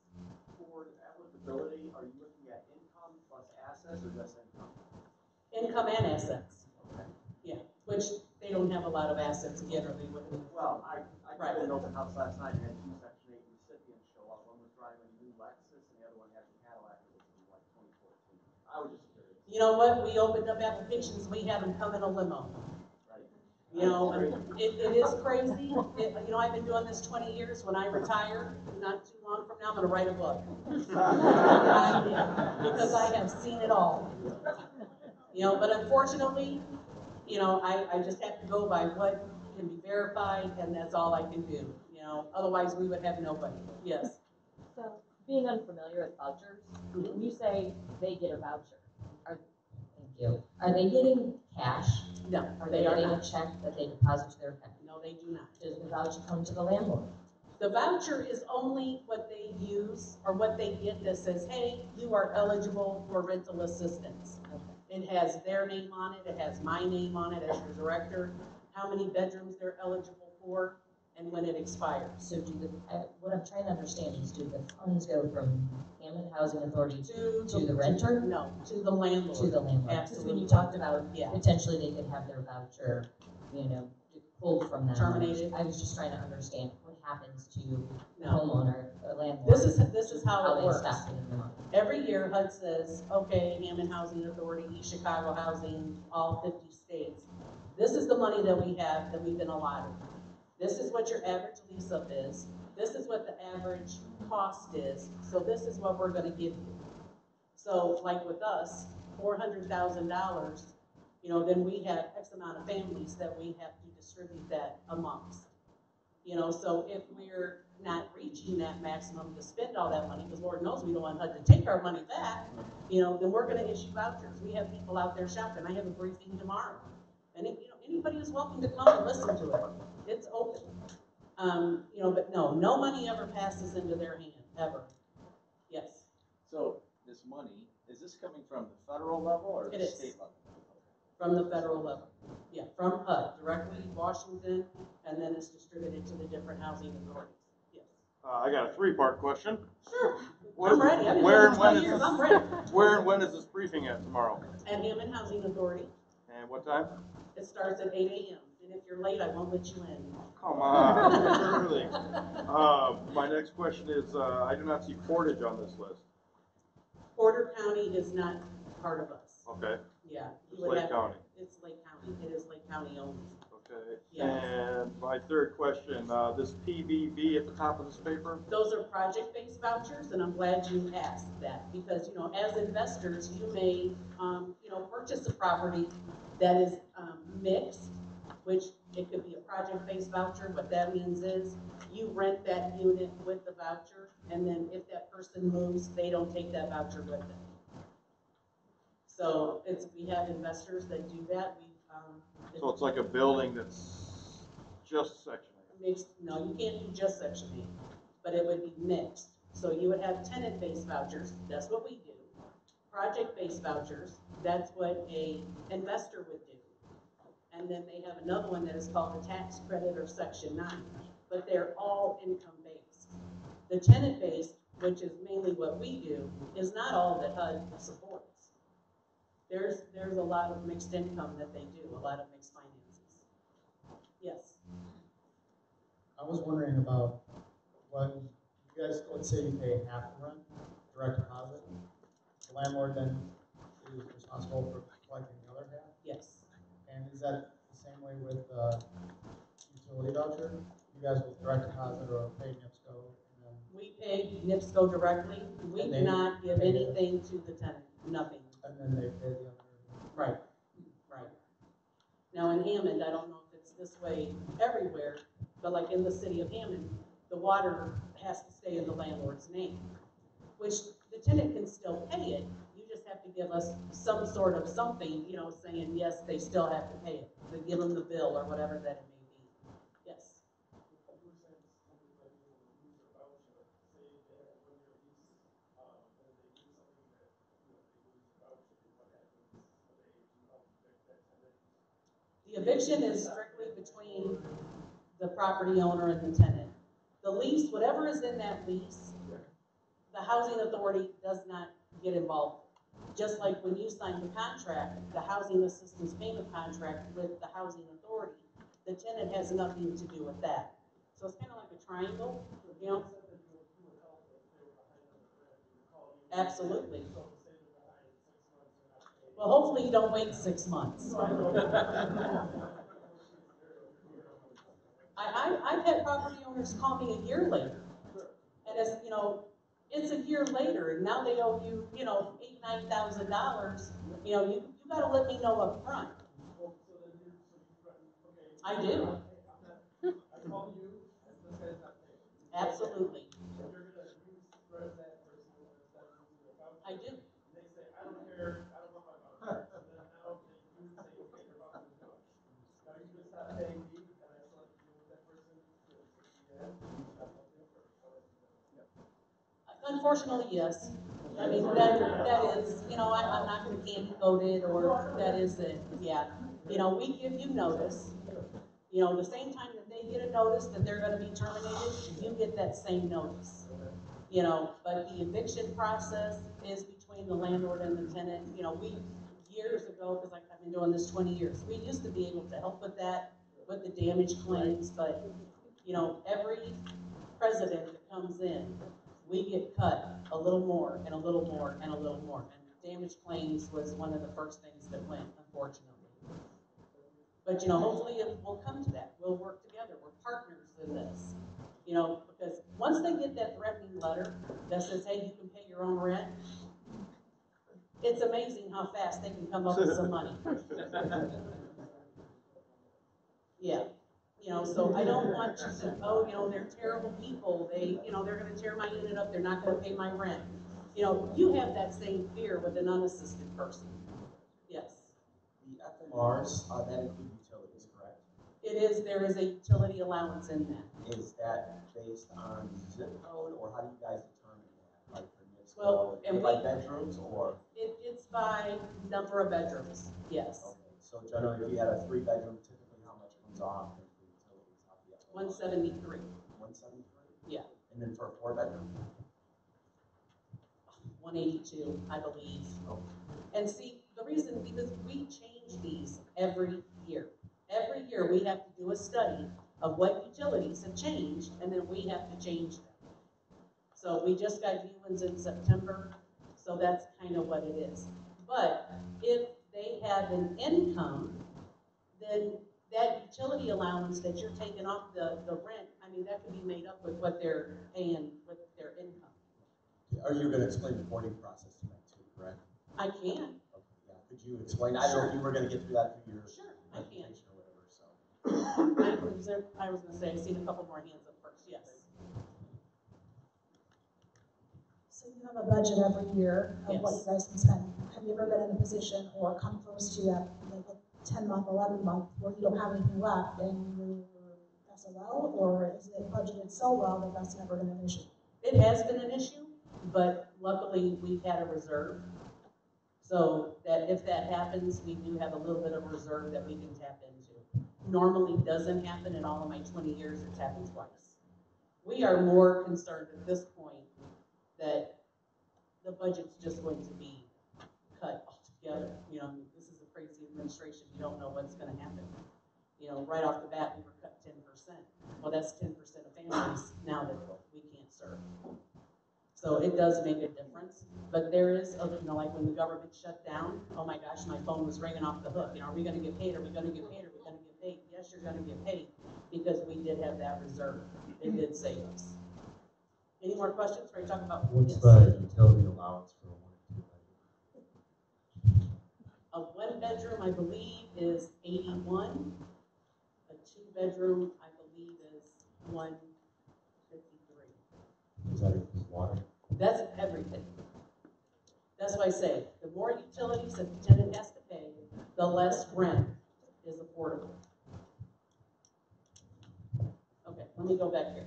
[SPEAKER 7] For eligibility, are you looking at income plus assets or just income?
[SPEAKER 8] Income and assets. Okay. Yeah, which they don't have a lot of assets again, or they wouldn't.
[SPEAKER 7] Well, I
[SPEAKER 8] Right.
[SPEAKER 7] did an open house last night and had 2 Section 8 recipients show up. One was driving a new Lexus and the other one had a Cadillac that was from like 2014. I was just curious.
[SPEAKER 8] You know what? We opened up applications. We had them come in a limo.
[SPEAKER 7] Right.
[SPEAKER 8] You know, it is crazy. You know, I've been doing this 20 years. When I retire, not too long from now, I'm going to write a book. Because I have seen it all. You know, but unfortunately, you know, I just have to go by what can be verified, and that's all I can do. You know, otherwise we would have nobody. Yes.
[SPEAKER 10] So, being unfamiliar with vouchers, when you say they get a voucher, are they getting cash?
[SPEAKER 8] No,
[SPEAKER 10] Are
[SPEAKER 8] they
[SPEAKER 10] they
[SPEAKER 8] are
[SPEAKER 10] getting
[SPEAKER 8] not.
[SPEAKER 10] a check that they deposit to their account?
[SPEAKER 8] No, they do not.
[SPEAKER 10] Does the voucher come to the landlord?
[SPEAKER 8] The voucher is only what they use or what they get that says, hey, you are eligible for rental assistance. It has their name on it, it has my name on it as the director, how many bedrooms they're eligible for, and when it expires.
[SPEAKER 10] So what I'm trying to understand is, do the funds go from Hammond Housing Authority to the renter?
[SPEAKER 8] No, to the landlord.
[SPEAKER 10] To the landlord. Because
[SPEAKER 8] Absolutely.
[SPEAKER 10] when you talked about,
[SPEAKER 8] Yeah.
[SPEAKER 10] potentially they could have their voucher, you know, pulled from them.
[SPEAKER 8] Terminated.
[SPEAKER 10] I was just trying to understand what happens to the
[SPEAKER 8] No.
[SPEAKER 10] homeowner, the landlord.
[SPEAKER 8] This is how it
[SPEAKER 10] they
[SPEAKER 8] works.
[SPEAKER 10] stop paying the money.
[SPEAKER 8] Every year HUD says, okay, Hammond Housing Authority, East Chicago Housing, all 50 states, this is the money that we have that we've been allotted. This is what your average lease up is. This is what the average cost is. So this is what we're gonna give you. So like with us, $400,000, you know, then we have X amount of families that we have to distribute that amongst. You know, so if we're not reaching that maximum to spend all that money, because Lord knows we don't want HUD to take our money back, you know, then we're gonna issue vouchers. We have people out there shopping. I have a briefing tomorrow. And you know, anybody is welcome to come and listen to it. It's open. You know, but no money ever passes into their hand, ever. Yes.
[SPEAKER 7] So this money, is this coming from the federal level or
[SPEAKER 8] It
[SPEAKER 7] the
[SPEAKER 8] is.
[SPEAKER 7] state level?
[SPEAKER 8] From the federal level. Yeah, from HUD, directly Washington, and then it's distributed to the different housing authorities. Yes.
[SPEAKER 6] I got a three-part question.
[SPEAKER 8] Sure.
[SPEAKER 6] What
[SPEAKER 8] I'm
[SPEAKER 6] is-
[SPEAKER 8] ready. I've been
[SPEAKER 6] where
[SPEAKER 8] doing
[SPEAKER 6] and
[SPEAKER 8] 20
[SPEAKER 6] when is
[SPEAKER 8] years.
[SPEAKER 6] this-
[SPEAKER 8] I'm ready.
[SPEAKER 6] Where and when is this briefing at tomorrow?
[SPEAKER 8] At Hammond Housing Authority,
[SPEAKER 6] And what time?
[SPEAKER 8] it starts at 8 a.m. And if you're late, I won't let you in.
[SPEAKER 6] Come on, it's early. My next question is, I do not see Portage on this list.
[SPEAKER 8] Porter County is not part of us.
[SPEAKER 6] Okay,
[SPEAKER 8] Yeah.
[SPEAKER 6] it's
[SPEAKER 8] you would
[SPEAKER 6] Lake
[SPEAKER 8] have-
[SPEAKER 6] County.
[SPEAKER 8] It's Lake County. It is Lake County only.
[SPEAKER 6] Okay.
[SPEAKER 8] Yes.
[SPEAKER 6] And my third question, this PBV at the top of this paper?
[SPEAKER 8] Those are project-based vouchers, and I'm glad you asked that, because, you know, as investors, you may, you know, purchase a property that is, mixed, which it could be a project-based voucher. What that means is, you rent that unit with the voucher, and then if that person moves, they don't take that voucher with them. So we have investors that do that.
[SPEAKER 6] So it's like a building that's just Section 8.
[SPEAKER 8] Mixed, no, you can't do just Section 8, but it would be mixed. So you would have tenant-based vouchers, that's what we do. Project-based vouchers, that's what a investor would do. And then they have another one that is called the tax credit or Section 9, but they're all income-based. The tenant-based, which is mainly what we do, is not all that HUD supports. There's a lot of mixed income that they do, a lot of mixed finances. Yes.
[SPEAKER 11] I was wondering about when you guys, let's say you pay half the rent, direct deposit, the landlord then is responsible for collecting the other half?
[SPEAKER 8] Yes.
[SPEAKER 11] And is that the same way with utility voucher? You guys will direct deposit or pay NIPSCO and then?
[SPEAKER 8] We pay NIPSCO directly. We
[SPEAKER 11] And
[SPEAKER 8] do
[SPEAKER 11] they
[SPEAKER 8] not give
[SPEAKER 11] pay
[SPEAKER 8] anything to the tenant, nothing.
[SPEAKER 11] And then they pay the other?
[SPEAKER 8] Right, right. Now in Hammond, I don't know if it's this way everywhere, but like in the city of Hammond, the water has to stay in the landlord's name, which the tenant can still pay it. You just have to give us some sort of something, you know, saying, yes, they still have to pay it, to give them the bill or whatever that it may be. Yes. The eviction is strictly between the property owner and the tenant. The lease, whatever is in that lease, the housing authority does not get involved. Just like when you sign the contract, the housing assistance payment contract with the housing authority, the tenant has nothing to do with that. So it's kind of like a triangle, you know? Absolutely. Well, hopefully you don't wait 6 months. I've had property owners call me a year later, and as you know, it's a year later, and now they owe you, you know, $8,000, $9,000. You know, you got to let me know up front. I do. Absolutely. I do. Unfortunately, yes. I mean, that is, you know, I'm not going to candy coat it, or that is it, yeah. You know, we give you notice. You know, the same time that they get a notice that they're going to be terminated, you get that same notice. You know, but the eviction process is between the landlord and the tenant. You know, years ago, because I've been doing this 20 years, we used to be able to help with that, with the damage claims, but, you know, every president that comes in, we get cut a little more and a little more and a little more. And damage claims was one of the first things that went, unfortunately. But, you know, hopefully it will come to that. We'll work together. We're partners in this. You know, because once they get that threatening letter that says, hey, you can pay your own rent, it's amazing how fast they can come up with some money. Yeah. You know, so I don't want you to, oh, you know, they're terrible people. They, you know, they're going to tear my unit up. They're not going to pay my rent. You know, you have that same fear with an unassisted person. Yes.
[SPEAKER 7] The FMRs, that include utilities, correct?
[SPEAKER 8] It is, there is a utility allowance in that.
[SPEAKER 7] Is that based on zip code, or how do you guys determine that? Like for municipal,
[SPEAKER 8] Well, and
[SPEAKER 7] by
[SPEAKER 8] we-
[SPEAKER 7] bedrooms, or?
[SPEAKER 8] It's by number of bedrooms, yes.
[SPEAKER 7] Okay, so generally, if you had a 3-bedroom, typically how much comes off for utilities? Off the FMR?
[SPEAKER 8] 173,
[SPEAKER 7] 173?
[SPEAKER 8] yeah.
[SPEAKER 7] And then for a 4-bedroom?
[SPEAKER 8] 182, I believe. And see, the reason, because we change these every year. Every year we have to do a study of what utilities have changed, and then we have to change them. So we just got new ones in September, so that's kind of what it is. But if they have an income, then that utility allowance that you're taking off the rent, I mean, that can be made up with what they're paying with their income.
[SPEAKER 7] Are you going to explain the voting process tonight too, correct?
[SPEAKER 8] I can.
[SPEAKER 7] Okay, yeah. Could you explain? I don't know if you were going to get through that through your
[SPEAKER 8] Sure, I can.
[SPEAKER 7] presentation or whatever, so.
[SPEAKER 8] I was gonna say, I've seen a couple more hands up first, yes.
[SPEAKER 12] So you have a budget every year of what you
[SPEAKER 8] Yes.
[SPEAKER 12] guys can spend. Have you ever been in a position or come close to that, like a 10-month, 11-month, where you don't have anything left and you're SOL, or is it budgeted so well that that's never been an issue?
[SPEAKER 8] It has been an issue, but luckily we've had a reserve. So that if that happens, we do have a little bit of reserve that we can tap into. Normally doesn't happen in all of my 20 years, it's happened twice. We are more concerned at this point that the budget's just going to be cut altogether. You know, this is a crazy administration. You don't know what's going to happen. You know, right off the bat, we were cut 10%. Well, that's 10% of families now that we can't serve. So it does make a difference. But there is, you know, like when the government shut down, oh my gosh, my phone was ringing off the hook. You know, are we going to get paid? Are we going to get paid? Are we going to get paid? Yes, you're going to get paid because we did have that reserve. It did save us. Any more questions? Are you talking about?
[SPEAKER 5] What's
[SPEAKER 8] Yes.
[SPEAKER 5] the utility allowance for a 1 and 2 bedroom?
[SPEAKER 8] A 1-bedroom, I believe, is 81. A 2-bedroom, I believe, is 153.
[SPEAKER 5] Is that include water?
[SPEAKER 8] That's everything. That's why I say, the more utilities that the tenant has to pay, the less rent is affordable. Okay, let me go back here.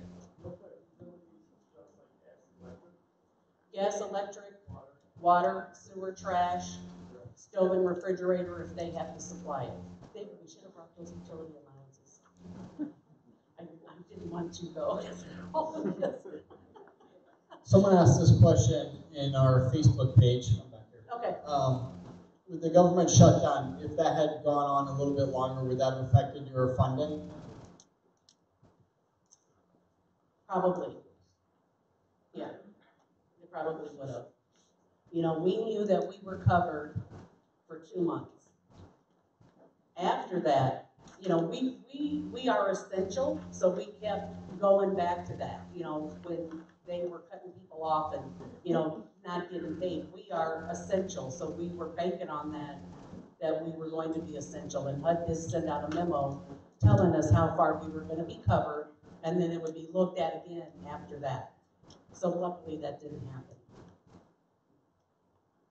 [SPEAKER 8] Gas, electric, water, sewer, trash, stove and refrigerator if they have to supply it. David, we should have brought those utility allowances. I didn't want to though.
[SPEAKER 11] Someone asked this question in our Facebook page. I'm back here.
[SPEAKER 8] Okay.
[SPEAKER 11] With the government shutdown, if that had gone on a little bit longer, would that have affected your funding?
[SPEAKER 8] Probably. Yeah, it probably would have. You know, we knew that we were covered for 2 months. After that, you know, we are essential, so we kept going back to that. You know, when they were cutting people off and, you know, not getting paid, we are essential, so we were banking on that we were going to be essential. And HUD did send out a memo telling us how far we were going to be covered, and then it would be looked at again after that. So luckily that didn't happen.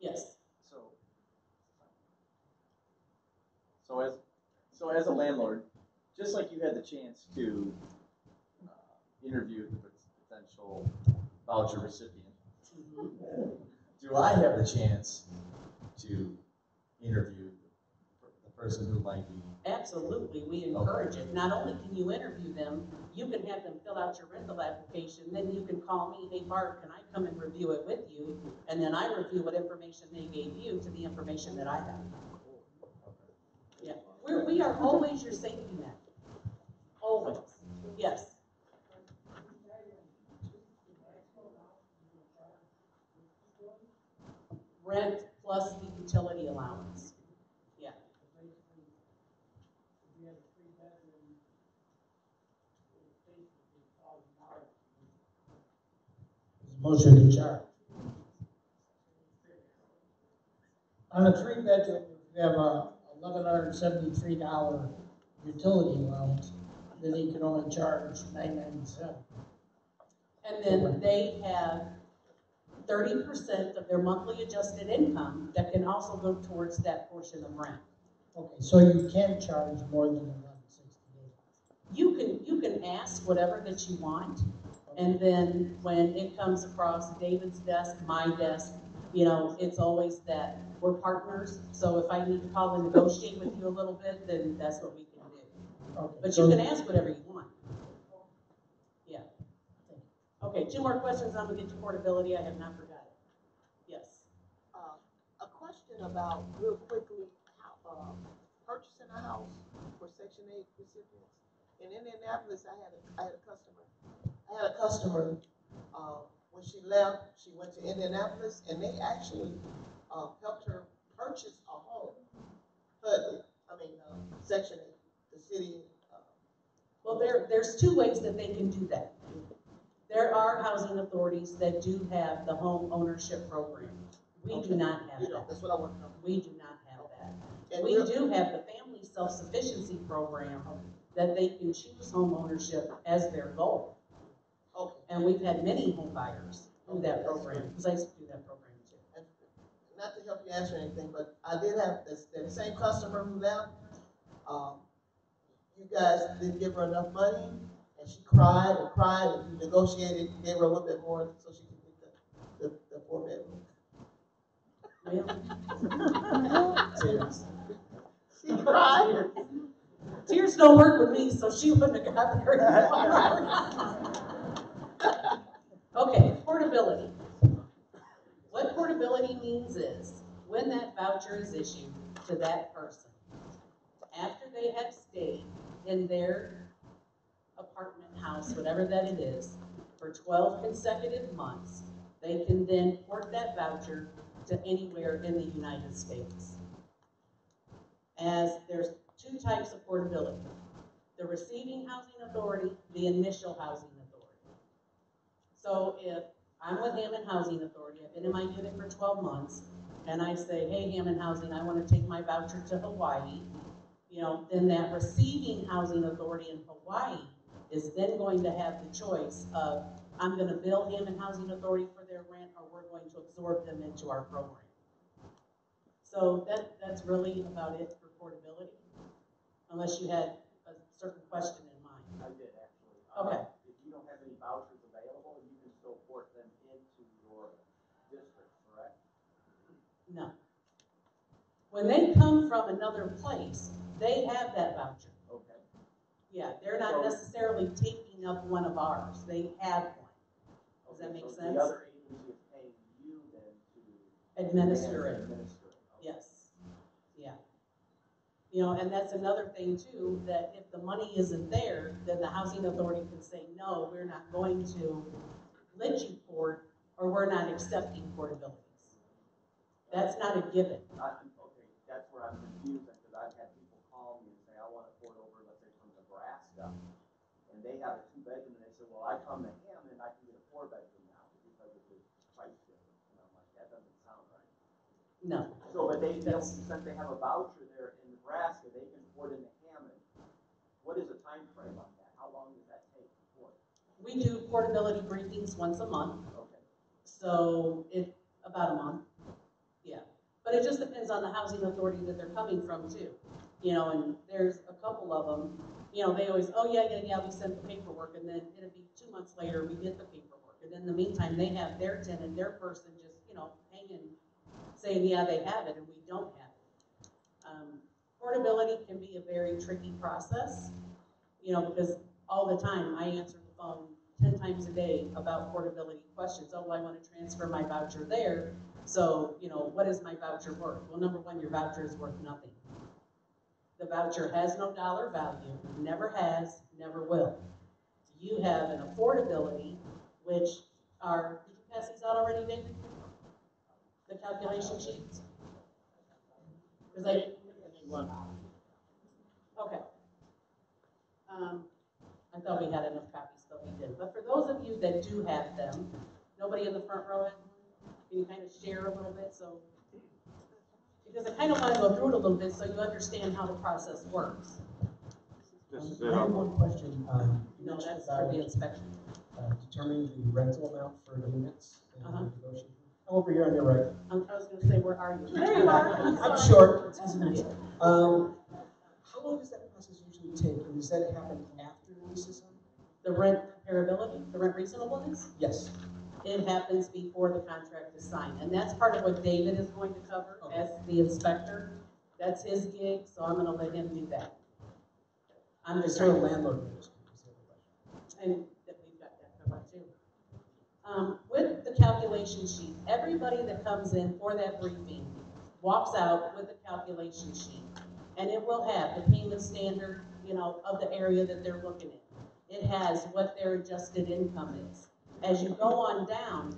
[SPEAKER 8] Yes.
[SPEAKER 7] So as a landlord, just like you had the chance to interview the potential voucher recipient, do I have the chance to interview the person who might be?
[SPEAKER 8] Absolutely, we encourage it. Not only can you interview them, you can have them fill out your rental application, then you can call me, hey Barb, can I come and review it with you? And then I review what information they gave you to the information that I have. Yeah, we are always your safety net. Always, yes. Rent plus the utility allowance. Yeah.
[SPEAKER 11] Motion to charge. On a three-bedroom, if you have a $1,173 utility allowance, then you can only charge $997.
[SPEAKER 8] And then they have 30% of their monthly adjusted income that can also go towards that portion of rent.
[SPEAKER 11] Okay, so you can charge more than $1,168.
[SPEAKER 8] You can ask whatever that you want, and then when it comes across David's desk, my desk, you know, it's always that we're partners. So if I need to call and negotiate with you a little bit, then that's what we can do.
[SPEAKER 11] Okay,
[SPEAKER 8] But
[SPEAKER 11] so
[SPEAKER 8] you can ask whatever you want. Yeah. Okay, 2 more questions. I'm gonna get to portability. I have not forgotten. Yes.
[SPEAKER 13] A question about, real quickly, how, purchasing a house for Section 8 recipients. In Indianapolis, I had a customer, when she left, she went to Indianapolis, and they actually, helped her purchase a home. Section 8, the city.
[SPEAKER 8] Well, there's 2 ways that they can do that. There are housing authorities that do have the home ownership program. We do not have that.
[SPEAKER 13] That's what I want to know.
[SPEAKER 8] We do not have that.
[SPEAKER 13] And
[SPEAKER 8] We do have the family self-sufficiency program that they can choose home ownership as their goal.
[SPEAKER 13] Okay.
[SPEAKER 8] And we've had many home buyers through that program, because I used to do that program too.
[SPEAKER 13] And not to help you answer anything, but I did have that same customer who left. You guys didn't give her enough money, and she cried, and you negotiated, gave her a little bit more so she could get the 4-bedroom.
[SPEAKER 8] Tears.
[SPEAKER 13] She cried.
[SPEAKER 8] Tears don't work with me, so she wouldn't have gotten her. Okay, portability. What portability means is when that voucher is issued to that person, after they have stayed in their apartment house, whatever that it is, for 12 consecutive months, they can then port that voucher to anywhere in the United States. As there's 2 types of portability: the receiving housing authority, the initial housing authority. So if I'm with Hammond Housing Authority, I've been in my unit for 12 months, and I say, hey, Hammond Housing, I want to take my voucher to Hawaii, you know, then that receiving housing authority in Hawaii is then going to have the choice of, I'm going to bill Hammond Housing Authority for their rent, or we're going to absorb them into our program. So that's really about it for portability, unless you had a certain question in mind.
[SPEAKER 9] I did actually.
[SPEAKER 8] Okay.
[SPEAKER 9] If you don't have any vouchers available, you can still port them into your district, correct?
[SPEAKER 8] No. When they come from another place, they have that voucher.
[SPEAKER 9] Okay.
[SPEAKER 8] Yeah, they're not necessarily taking up one of ours. They have one. Does that make sense?
[SPEAKER 9] The other agency is paying you then to
[SPEAKER 8] Administer it.
[SPEAKER 9] Administer it. Okay.
[SPEAKER 8] Yes. Yeah. You know, and that's another thing too, that if the money isn't there, then the housing authority can say, no, we're not going to let you port, or we're not accepting portabilities. That's not a given.
[SPEAKER 9] Okay, that's where I'm confused, because I've had people call me and say, I want to port over, let's say, from Nebraska, and they have a 2-bedroom, and they say, well, I come to Hammond, I can get a 4-bedroom now because of the price difference. And I'm like, that doesn't sound right.
[SPEAKER 8] No.
[SPEAKER 9] So, but since they have a voucher there in Nebraska, they can port into Hammond. What is the time frame on that? How long does that take to port?
[SPEAKER 8] We do portability briefings once a month.
[SPEAKER 9] Okay.
[SPEAKER 8] So about a month. Yeah. But it just depends on the housing authority that they're coming from too. You know, and there's a couple of them, you know, they always, oh yeah, we sent the paperwork, and then it'll be 2 months later, we get the paperwork. And then in the meantime, they have their tenant, their person just, you know, hanging, saying, yeah, they have it, and we don't have it. Portability can be a very tricky process, you know, because all the time I answer the phone 10 times a day about portability questions. Oh, well, I want to transfer my voucher there. So, you know, what is my voucher worth? Well, number one, your voucher is worth nothing. The voucher has no dollar value, never has, never will. You have an affordability, which are, did you pass these out already, David? The calculation sheets? Because okay. I thought we had enough copies, but we did. But for those of you that do have them, nobody in the front row, can you kind of share a little bit? So, because I kind of want to go through it a little bit so you understand how the process works.
[SPEAKER 6] This is
[SPEAKER 11] I
[SPEAKER 6] it.
[SPEAKER 11] have one question. You
[SPEAKER 8] No,
[SPEAKER 11] mentioned
[SPEAKER 8] that's for
[SPEAKER 11] about
[SPEAKER 8] the inspection.
[SPEAKER 11] determining the rental amount for units and
[SPEAKER 8] Uh-huh.
[SPEAKER 11] negotiation. I'm over here on your right.
[SPEAKER 8] I was going to say, where are you? There you are.
[SPEAKER 11] I'm short. It's easy to miss. How long does that process usually take? And does that happen after the lease is signed?
[SPEAKER 8] The rent comparability, the rent reasonableness?
[SPEAKER 11] Yes.
[SPEAKER 8] It happens before the contract is signed. And that's part of what David is going to cover as the inspector. That's his gig, so I'm going to let him do that. I'm
[SPEAKER 11] Is
[SPEAKER 8] just
[SPEAKER 11] there a
[SPEAKER 8] trying to,
[SPEAKER 11] landlord risk?
[SPEAKER 8] and that we've got that covered too. With the calculation sheet, everybody that comes in for that briefing walks out with a calculation sheet. And it will have the payment standard, you know, of the area that they're looking at. It has what their adjusted income is. As you go on down,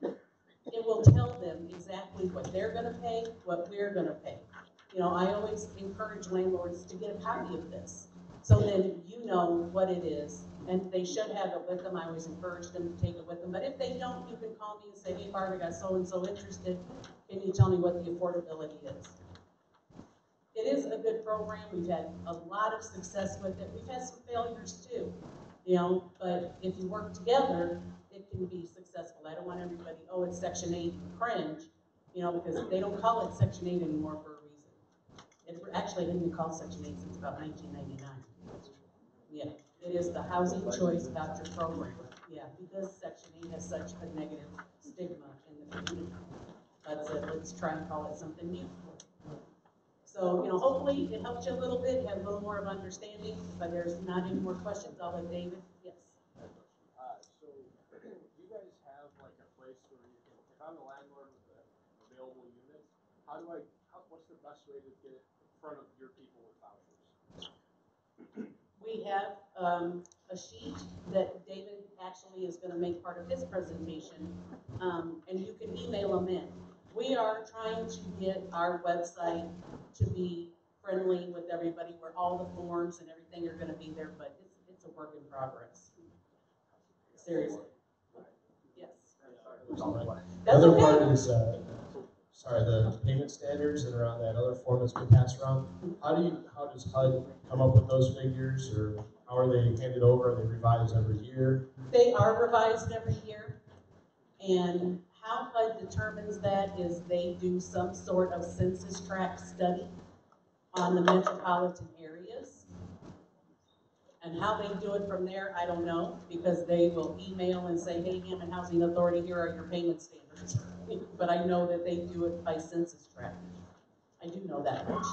[SPEAKER 8] it will tell them exactly what they're gonna pay, what we're gonna pay. You know, I always encourage landlords to get a copy of this, so then you know what it is, and they should have it with them. I always encourage them to take it with them, but if they don't, you can call me and say, hey Barb, I got so-and-so interested, can you tell me what the affordability is? It is a good program. We've had a lot of success with it. We've had some failures too, you know, but if you work together, it can be successful. I don't want everybody, oh, it's Section 8, cringe, you know, because they don't call it Section 8 anymore for a reason. It actually didn't been called Section 8 since about 1999. Yeah, it is the Housing Choice Voucher Program. Yeah, because Section 8 has such a negative stigma in the community. That's it. Let's try and call it something new. So, you know, hopefully it helps you a little bit, you have a little more of understanding, but there's not any more questions. I'll let David, yes.
[SPEAKER 9] So, do you guys have like a place where you can, if I'm a landlord with available units, what's the best way to get it in front of your people with vouchers?
[SPEAKER 8] We have a sheet that David actually is going to make part of his presentation, and you can email them in. We are trying to get our website to be friendly with everybody, where all the forms and everything are going to be there, but it's a work in progress. Seriously. Yes.
[SPEAKER 11] The
[SPEAKER 8] That's
[SPEAKER 11] other
[SPEAKER 8] okay.
[SPEAKER 11] part is, the payment standards that are on that other form that's been passed around. How does HUD come up with those figures, or how are they handed over? Are they revised every year?
[SPEAKER 8] They are revised every year, and how HUD determines that is they do some sort of census tract study on the metropolitan areas. And how they do it from there, I don't know, because they will email and say, hey, Hammond Housing Authority, here are your payment standards. But I know that they do it by census tract. I do know that much.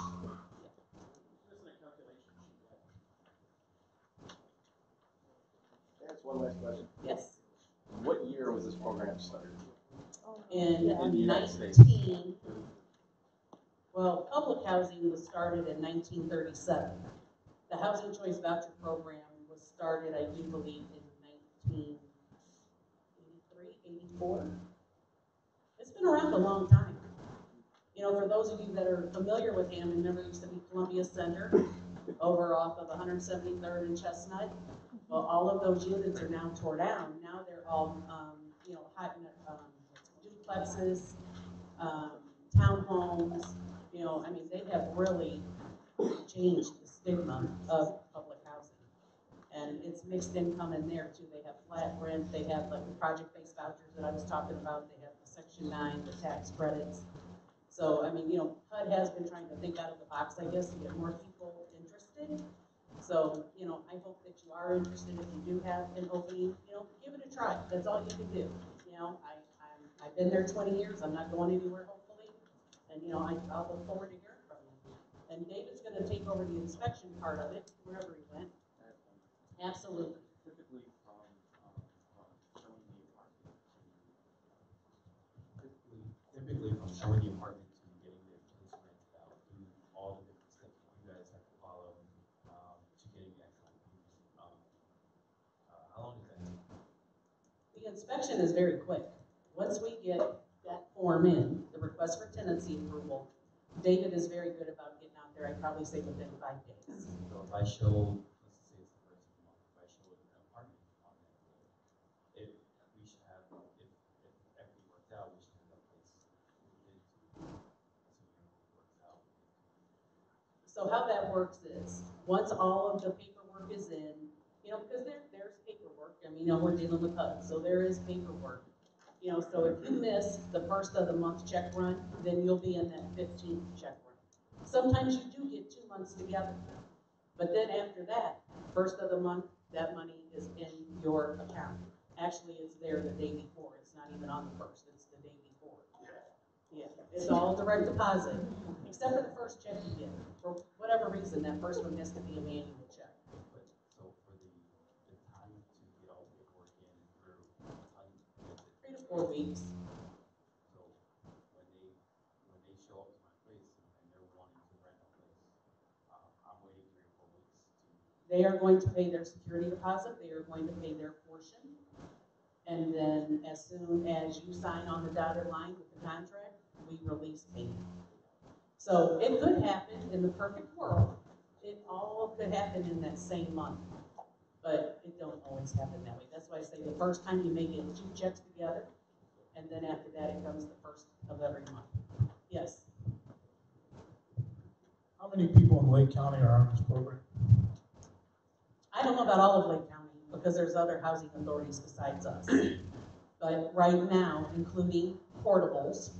[SPEAKER 7] That's one last question.
[SPEAKER 8] Yes.
[SPEAKER 7] What year was this program started?
[SPEAKER 8] In
[SPEAKER 7] the United States.
[SPEAKER 8] Well, public housing was started in 1937. The Housing Choice Voucher Program was started, I do believe, in 1983, 84. It's been around a long time. You know, for those of you that are familiar with Hammond, remember it used to be Columbia Center over off of 173rd and Chestnut. Well, all of those units are now tore down. Now they're all, you know, duplexes, townhomes. You know, I mean, they have really changed the stigma of public housing. And it's mixed income in there too. They have flat rent. They have like the project-based vouchers that I was talking about. They have the Section 9, the tax credits. So, I mean, you know, HUD has been trying to think out of the box, I guess, to get more people interested. So, you know, I hope that you are interested. If you do have an opening, you know, give it a try. That's all you can do. You know, I've been there 20 years. I'm not going anywhere, hopefully. And, you know, I'll look forward to hearing from you. And David's going to take over the inspection part of it, wherever he went. Absolutely.
[SPEAKER 9] Typically from showing the apartment
[SPEAKER 2] Typically from showing the apartment to getting the place rented out, do all the different steps that you guys have to follow to getting the actual keys. How long does that take?
[SPEAKER 8] The inspection is very quick. Once we get that form in, the request for tenancy approval, David is very good about getting out there. I'd probably say within 5 days.
[SPEAKER 2] So if I show, let's say it's the first
[SPEAKER 8] So how that works is, once all of the paperwork is in, because there's paperwork, we're dealing with HUD, so there is paperwork. So if you miss the first of the month check run, then you'll be in that 15th check run. Sometimes you do get 2 months together, but then after that, first of the month, that money is in your account. Actually, it's there the day before. It's not even on the first, it's the day before. Yeah, it's all direct deposit, except for the first check you get. For whatever reason, that first one has to be a manual check.
[SPEAKER 2] But so for the time to get all the paperwork in through, how do you, is it?
[SPEAKER 8] 3 to 4 weeks.
[SPEAKER 2] So when they show up to my place and they're wanting to rent a place, I'm waiting 3 or 4 weeks to.
[SPEAKER 8] They are going to pay their security deposit. They are going to pay their portion. And then as soon as you sign on the dotted line with the contract, we release payment. So it could happen in the perfect world. It all could happen in that same month, but it don't always happen that way. That's why I say the first time you may get 2 checks together, and then after that it comes the first of every month. Yes.
[SPEAKER 11] How many people in Lake County are on this program?
[SPEAKER 8] I don't know about all of Lake County because there's other housing authorities besides us. But right now, including portables,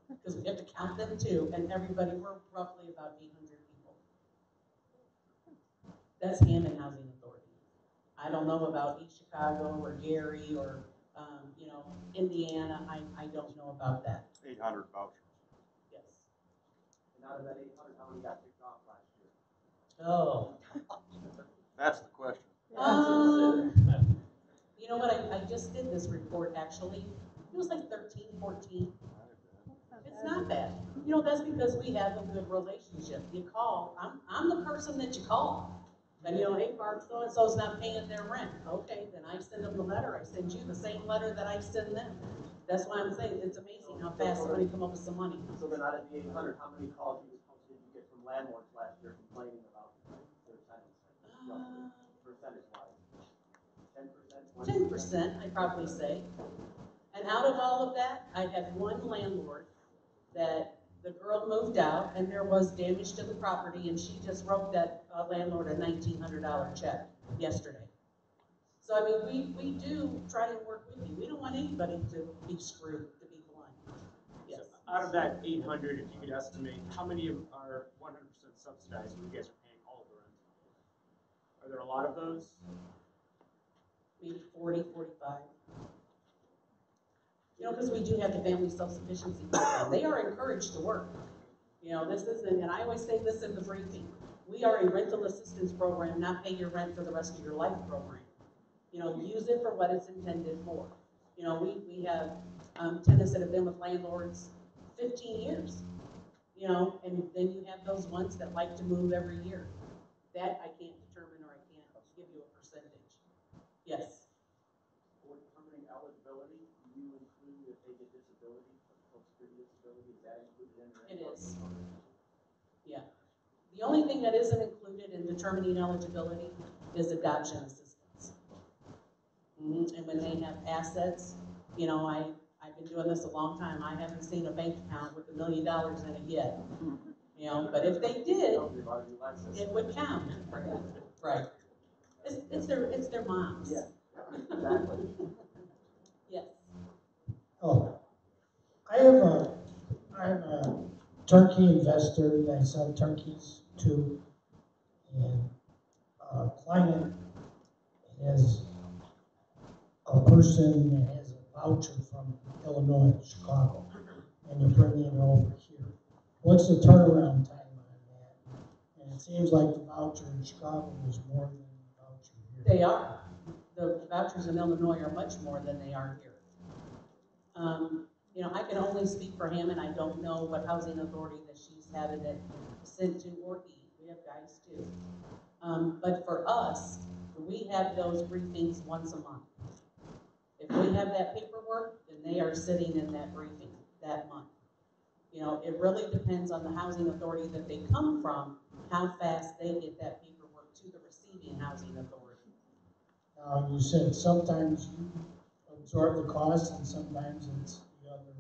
[SPEAKER 8] because we have to count them too, and everybody, we're roughly about 800 people. That's Hammond Housing Authority. I don't know about East Chicago or Gary or, Indiana. I don't know about that.
[SPEAKER 6] 800 vouchers.
[SPEAKER 8] Yes.
[SPEAKER 3] And out of that 800, how many got picked off last year?
[SPEAKER 8] Oh.
[SPEAKER 6] That's the question.
[SPEAKER 8] You know what? I just did this report actually. It was like 13, 14. It's not bad. That's because we have a good relationship. You call, I'm the person that you call. And hey, Barb, so-and-so's not paying their rent. Okay, then I send them the letter. I send you the same letter that I send them. That's why I'm saying it's amazing how fast somebody come up with some money.
[SPEAKER 3] So then out of the 800, how many calls did you get from landlords last year complaining about their tenants? Percentage-wise?
[SPEAKER 8] 10%, I'd probably say. And out of all of that, I had one landlord that the girl moved out and there was damage to the property and she just wrote that landlord a $1,900 check yesterday. So, we do try to work with you. We don't want anybody to be screwed, to be blunt. Yes.
[SPEAKER 4] So out of that 800, if you could estimate, how many are 100% subsidized when you guys are paying all of the rent? Are there a lot of those?
[SPEAKER 8] Maybe 40, 45. Because we do have the family self-sufficiency program. They are encouraged to work. This isn't, and I always say this in the briefing, we are a rental assistance program, not pay your rent for the rest of your life program. Use it for what it's intended for. We have tenants that have been with landlords 15 years, and then you have those ones that like to move every year. That I can't determine or I can't give you a percentage. Yes.
[SPEAKER 3] For determining eligibility, do you include if they get disability, Social Security disability, is that included in your?
[SPEAKER 8] It is. Yeah. The only thing that isn't included in determining eligibility is adoption assistance. And when they have assets, I've been doing this a long time. I haven't seen a bank account with $1 million in it yet. But if they did, it would count. Right. It's their moms.
[SPEAKER 3] Yeah. Exactly.
[SPEAKER 8] Yes.
[SPEAKER 11] Oh, I have a turkey investor that I sell turkeys to, and a client has a person that has a voucher from Illinois, Chicago, and they're bringing it over here. What's the turnaround time on that? And it seems like the voucher in Chicago is more than the voucher here.
[SPEAKER 8] They are. The vouchers in Illinois are much more than they are here. I can only speak for Hammond. I don't know what housing authority that she's having it sent to or eat. We have guys too. But for us, we have those briefings once a month. If we have that paperwork, then they are sitting in that briefing that month. It really depends on the housing authority that they come from, how fast they get that paperwork to the receiving housing authority.
[SPEAKER 11] Now, you said sometimes you absorb the cost and sometimes it's the other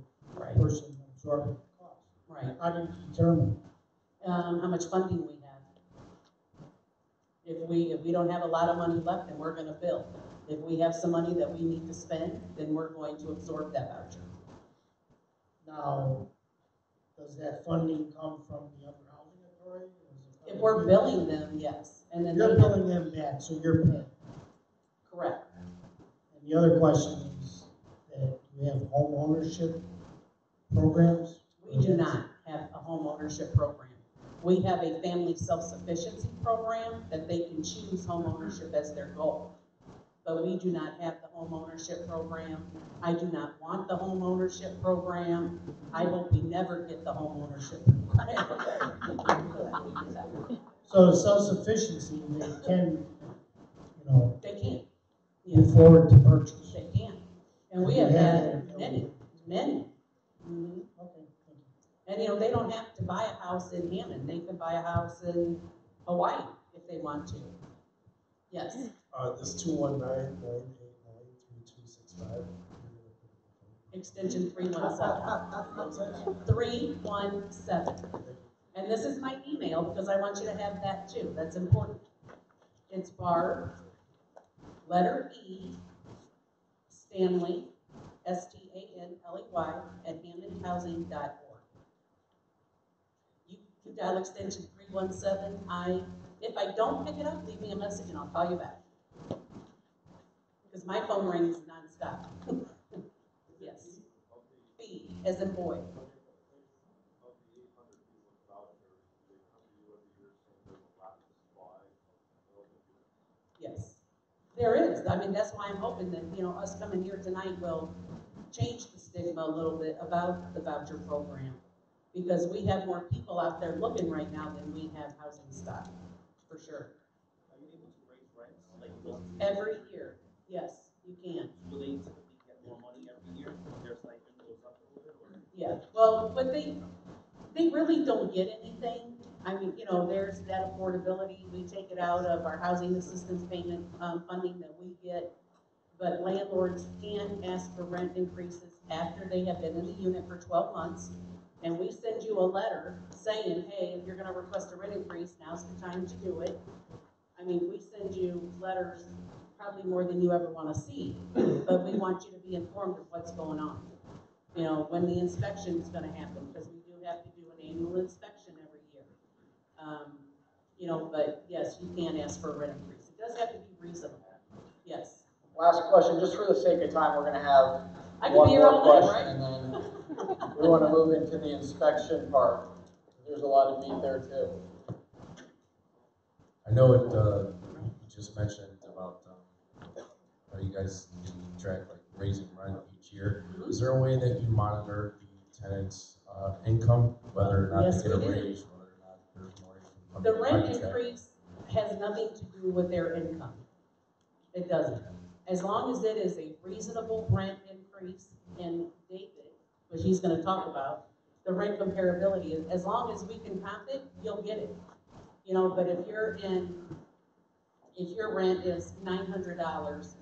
[SPEAKER 11] person absorbing the cost.
[SPEAKER 8] Right.
[SPEAKER 11] How do you determine?
[SPEAKER 8] How much funding we have. If we don't have a lot of money left, then we're gonna build. If we have some money that we need to spend, then we're going to absorb that voucher.
[SPEAKER 11] Now, does that funding come from the other housing authority?
[SPEAKER 8] If we're billing them, yes, and then
[SPEAKER 11] You're
[SPEAKER 8] they
[SPEAKER 11] billing them back, so you're paying.
[SPEAKER 8] correct.
[SPEAKER 11] And the other question is that we have home ownership programs?
[SPEAKER 8] We do not have a home ownership program. We have a family self-sufficiency program that they can choose home ownership as their goal. But we do not have the home ownership program. I do not want the home ownership program. I hope we never get the home ownership program.
[SPEAKER 11] So the self-sufficiency, they can,
[SPEAKER 8] They can.
[SPEAKER 11] move forward to purchase.
[SPEAKER 8] They can. And we have had many. Mm-hmm.
[SPEAKER 11] Okay, thank you.
[SPEAKER 8] And they don't have to buy a house in Hammond. They can buy a house in Hawaii if they want to. Yes.
[SPEAKER 14] This 219-989-3265.
[SPEAKER 8] Extension 317. 317. And this is my email because I want you to have that too. That's important. It's Barb, letter E, Stanley, Stanley, at hammondhousing.org. You can dial extension 317. If I don't pick it up, leave me a message and I'll call you back. Because my phone rings nonstop. Yes. B, as in boy. Yes, there is. I mean, that's why I'm hoping that, us coming here tonight will change the stigma a little bit about the voucher program. Because we have more people out there looking right now than we have housing stock, for sure.
[SPEAKER 3] Are you able to raise rents like those?
[SPEAKER 8] Every year, yes, you can.
[SPEAKER 3] Do they typically get more money every year? Their stipend goes up a little bit, or?
[SPEAKER 8] Yeah, well, but they really don't get anything. I mean, there's that affordability. We take it out of our housing assistance payment funding that we get. But landlords can ask for rent increases after they have been in the unit for 12 months. And we send you a letter saying, hey, if you're gonna request a rent increase, now's the time to do it. I mean, we send you letters probably more than you ever wanna see, but we want you to be informed of what's going on. When the inspection is gonna happen, because we do have to do an annual inspection every year. But yes, you can ask for a rent increase. It does have to be reasonable, yes.
[SPEAKER 1] Last question, just for the sake of time, we're gonna have
[SPEAKER 8] I can
[SPEAKER 1] one
[SPEAKER 8] be here
[SPEAKER 1] more
[SPEAKER 8] all night,
[SPEAKER 1] question, and then we wanna move into the inspection part. There's a lot of meat there too.
[SPEAKER 14] I know you just mentioned about how you guys track like raising rent each year.
[SPEAKER 8] Mm-hmm.
[SPEAKER 14] Is there a way that you monitor the tenants' income, whether or not
[SPEAKER 8] Yes,
[SPEAKER 14] they get a
[SPEAKER 8] we do.
[SPEAKER 14] raise, whether or not there's more income?
[SPEAKER 8] The rent increase has nothing to do with their income. It doesn't. As long as it is a reasonable rent increase, and David, which he's going to talk about, the rent comparability, as long as we can comp it, you'll get it. But if your rent is $900,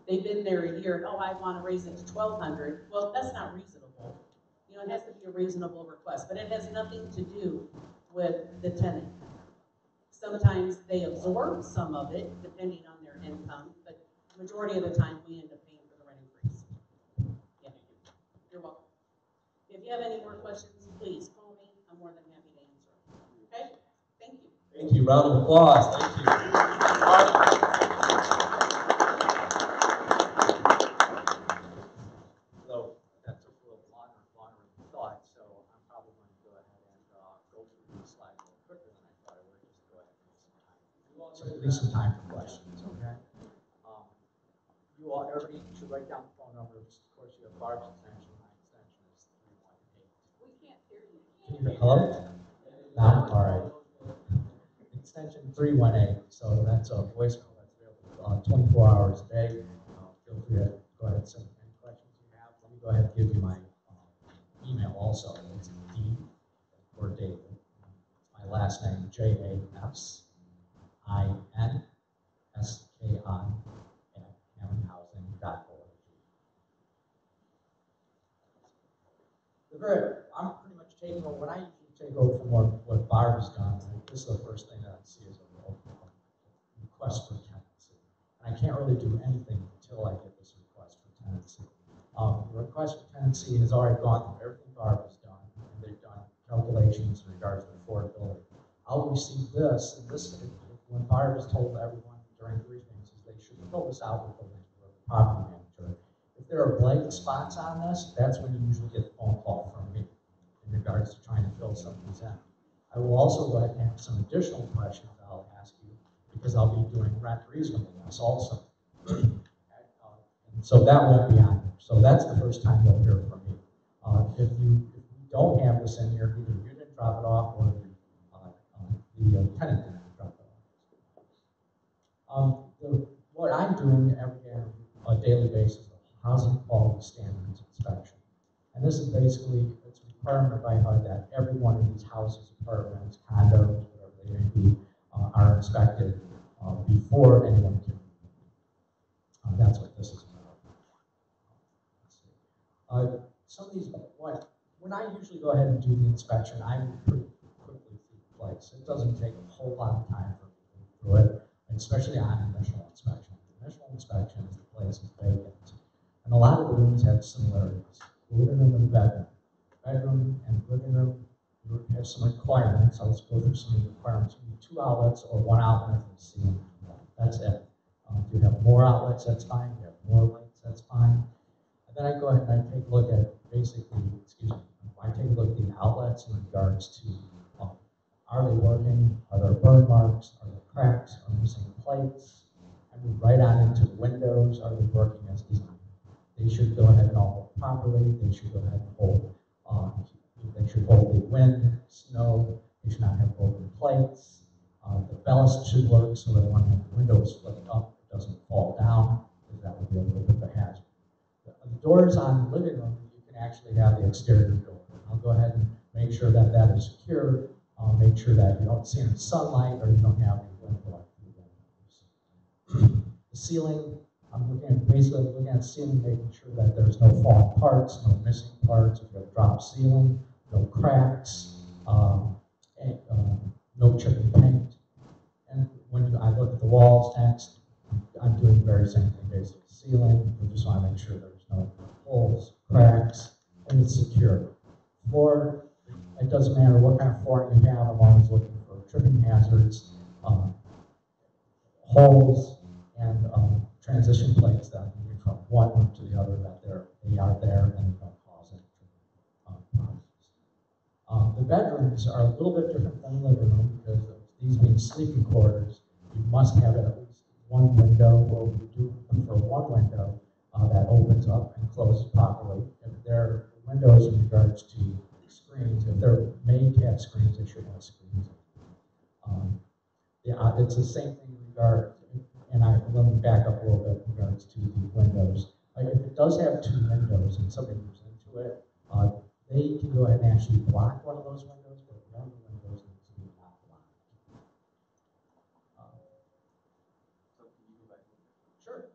[SPEAKER 8] they've been there a year, I want to raise it to $1,200. Well, that's not reasonable. It has to be a reasonable request, but it has nothing to do with the tenant. Sometimes they absorb some of it, depending on their income, but the majority of the time we end up paying for the rent increase. Yeah, you're welcome. If you have any more questions, please call me. I'm more than happy to answer. Okay? Thank you.
[SPEAKER 14] Thank you. Round of applause. Thank you.
[SPEAKER 3] So that took a little longer than we thought, so I'm probably going to go ahead and go through these slides a little quicker than I thought I would. Just go ahead and make some time. So leave some time for questions, okay? Everybody should write down the phone numbers. Of course, you have Barb's extension. My extension is 318.
[SPEAKER 8] We can't hear you.
[SPEAKER 3] Hello? No? All right. Extension 318. So that's a voicemail that's available 24 hours a day. Feel free to go ahead and send any questions you have. Let me go ahead and give you my email also. It's D for David. It's my last name, JASKI@hammondhousing.org. I'm pretty much taking over. When I usually take over from what Barb's done, this is the first thing that I see as a request for tenancy. And I can't really do anything until I get this request for tenancy. The request for tenancy has already gone through everything Barb has done, and they've done calculations in regards to affordability. I'll receive this, and this, when Barb has told everyone during briefings, is they should fill this out with the property manager. If there are blank spots on this, that's when you usually get a phone call from me in regards to trying to fill some of these in. I will also go ahead and have some additional questions I'll ask you because I'll be doing rent reasonableness also. And so that won't be on there. So that's the first time you'll hear from me. If you don't have this in here, either you didn't drop it off or the tenant didn't drop it off. What I'm doing every day on a daily basis is a housing quality standards inspection. And this is basically, it's a requirement by HUD that every one of these houses, apartments, condos, whatever they may be, are inspected before anyone can. That's what this is about. Some of these, when I usually go ahead and do the inspection, I move pretty quickly through the place. It doesn't take a whole lot of time for me to move through it, especially on initial inspection. The initial inspection is the place is vacant. And a lot of the rooms have similarities. The living room and the bedroom. Bedroom and living room, you have some requirements. I'll just go through some of the requirements. You need 2 outlets or 1 outlet for the ceiling. That's it. If you have more outlets, that's fine. If you have more lights, that's fine. And then I go ahead and I take a look at basically, I take a look at the outlets in regards to are they working? Are there burn marks? Are there cracks? Are missing plates? I move right on into the windows. Are they working as designed? They should go ahead and all work properly. They should go ahead and hold. They should hold the wind, snow. They should not have broken plates. The ballast should work so that when the window is flipped up, it doesn't fall down, because that would be a little bit of a hazard. The doors on the living room, you can actually have the exterior door. I'll go ahead and make sure that that is secure. Make sure that you don't see any sunlight or you don't have any wind blowing through the windows. The ceiling, I'm basically looking at the ceiling, making sure that there's no falling parts, no missing parts. If you have drop ceiling, no cracks, no chipping paint. And when I look at the walls next, I'm doing the very same thing, basically. Ceiling, we just want to make sure there's no holes, cracks, and it's secure. Floor, it doesn't matter what kind of flooring you have, I'm always looking for tripping hazards, holes, and transition plates that move from one room to the other, that they are there and they don't cause any problems. The bedrooms are a little bit different than the living room because these being sleeping quarters, you must have at least one window, or we do prefer one window that opens up and closes properly. If there are windows in regards to screens, if they're made to have screens, they should have screens. It's the same thing in regard, and let me back up a little bit in regards to the windows. If it does have 2 windows and somebody moves into it, they can go ahead and actually block one of those windows, but one of the windows needs to be not blocked.
[SPEAKER 2] So can you go back?
[SPEAKER 3] Sure.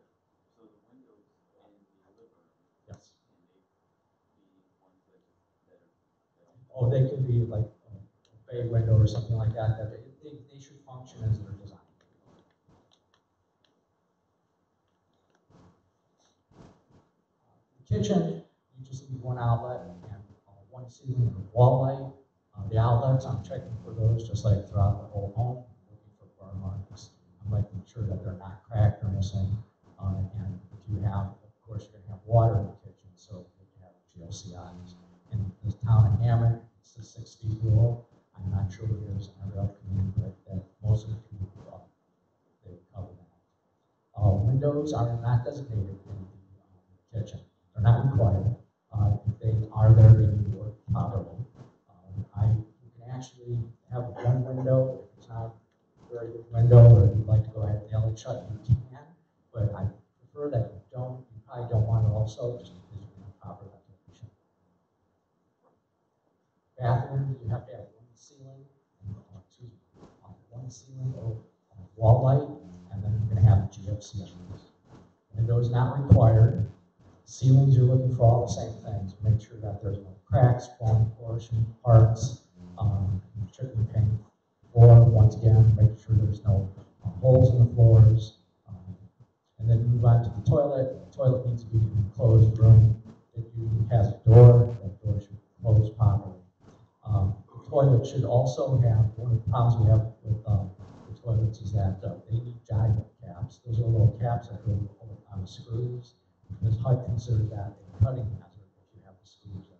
[SPEAKER 2] So the windows in the living room.
[SPEAKER 3] Yes.
[SPEAKER 2] Can they be ones that are
[SPEAKER 3] Oh, they can be like a bay window or something like that. They should function as they're designed. The kitchen, you just need 1 outlet and 1 ceiling for wall light. The outlets, I'm checking for those just like throughout the whole home. I'm looking for burn marks. I'm making sure that they're not cracked or missing. And if you have, of course, you're going to have water in the kitchen, so you can have GLCIs. In this town of Hammond, it's the 6 feet rule. I'm not sure what it is in every other community, but that most of the communities they cover that. Windows are not designated in the kitchen. They're not required. If they are there, they need to work properly. You can actually have 1 window. If it's not a very good window, or if you'd like to go ahead and nail it shut, you can. But I prefer that you don't. You probably don't want it also, just because you can have proper ventilation. Bathrooms, you have to have 1 ceiling, 1 ceiling or wall light, and then you're going to have GFCIs. Windows not required. Ceilings, you're looking for all the same things. Make sure that there's no cracks, falling portion, parts, chipping paint. Floor, once again, make sure there's no holes in the floor, enclosed room, it usually has a door, that door should close properly. The toilet should also have, one of the problems we have with the toilets is that they need gyro caps. Those are little caps that go on the screws, because HUD considers that a cutting hazard if you have the screws that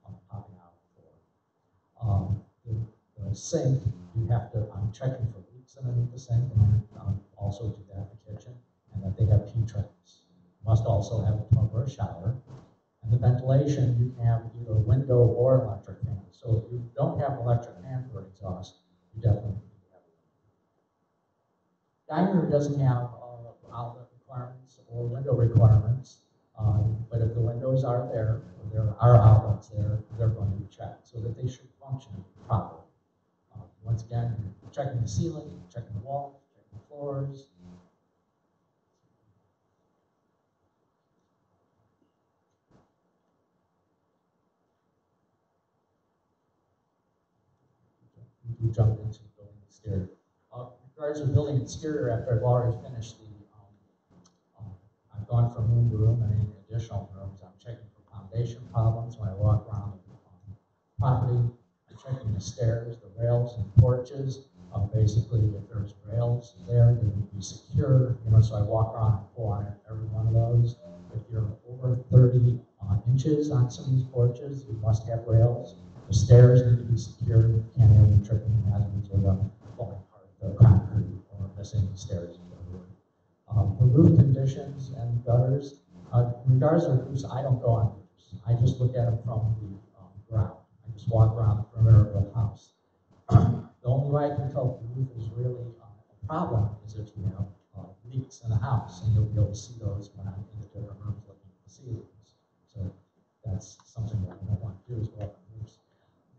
[SPEAKER 3] are popping out of the floor. The sink, you have to, I'm checking for leaks underneath the sink, and I also do that in the kitchen, and that they have P-traps. Must also have a tub or a shower. And the ventilation, you can have either window or electric fan. So if you don't have electric fan for exhaust, you definitely need to have it. Dining room doesn't have outlet requirements or window requirements, but if the windows are there, or there are outlets there, they're going to be checked so that they should function properly. Once again, you're checking the ceiling, checking the walls, checking the floors. We jumped into the building exterior. In regards to the building exterior, after I've already finished I've gone from room to room and any additional rooms. I'm checking for foundation problems when I walk around the property. I'm checking the stairs, the rails, and porches. Basically, if there's rails there, they need to be secure. So I walk around and pull on every one of those. If you're over 30 inches on some of these porches, you must have rails. The stairs need to be secure. You can't have any tripping hazards or falling apart the concrete or missing the stairs. The roof conditions and gutters. In regards to roofs, I don't go on roofs. I just look at them from the ground. I just walk around the perimeter of the house. The only way I can tell if the roof is really a problem is if you have leaks in the house, and you'll be able to see those when I'm in the different rooms looking at the ceilings. So that's something that I don't want to do is go up on roofs.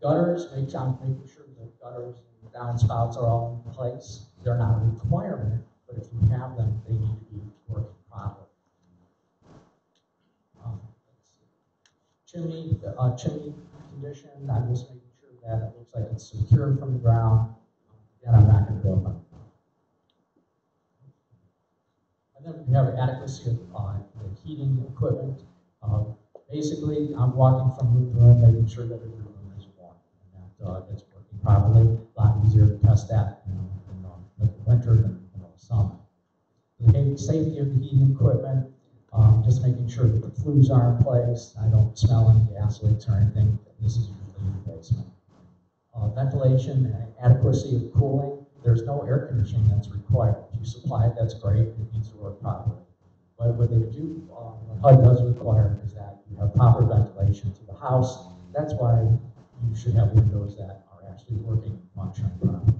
[SPEAKER 3] Gutters, I'm making sure that gutters and downspouts are all in place. They're not a requirement, but if you have them, they need to be working properly. Chimney condition, I'm just making sure that it looks like it's secure from the ground. Again, I'm not going to go up on it. And then we have adequacy of the heating equipment. Basically, I'm walking from room to room, making sure that every room is warm and that it's working properly. A lot easier to test that in the winter than the summer. The safety of the heating equipment, just making sure that the flues are in place. I don't smell any gas leaks or anything. This is usually in the basement. Ventilation and adequacy of cooling. There's no air conditioning that's required. If you supply it, that's great. It needs to work properly. But what they do, what HUD does require is that you have proper ventilation to the house. That's why you should have windows that are actually working and functioning properly.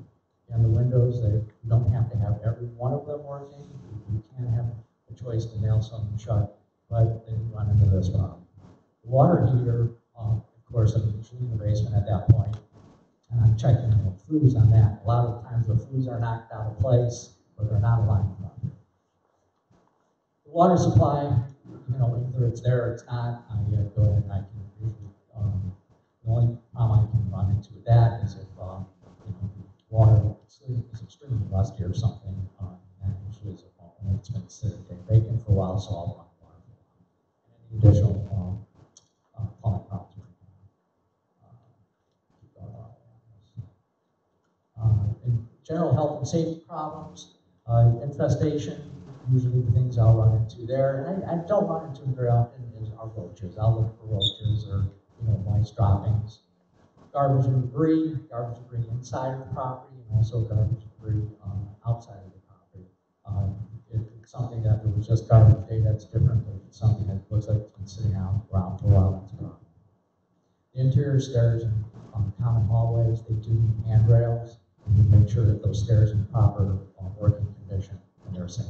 [SPEAKER 3] And the windows, you don't have to have every one of them working. You can have a choice to nail something shut, but then you run into this problem. The water heater, of course, I'm usually in the basement at that point, and I'm checking the flues on that. A lot of the times the flues are knocked out of place, or they're not aligned properly. The water supply, either it's there or it's not, I go ahead and I can usually, the only problem I can run into with that is if, the water is extremely rusty or something, and usually is a fault, and it's been sitting vacant for a while, so I'll run water. And any additional plumbing problems. In general health and safety problems, infestation, usually the things I'll run into there, and I don't run into very often is our roaches. I'll look for roaches or mice droppings. Garbage and debris inside of the property, and also garbage debris outside of the property. If it's something that it was just garbage day, that's different. But if it's something that looks like it's been sitting around for a while, that's a problem. The interior stairs and common hallways, they do need handrails, and you make sure that those stairs are in proper working condition and they're safe.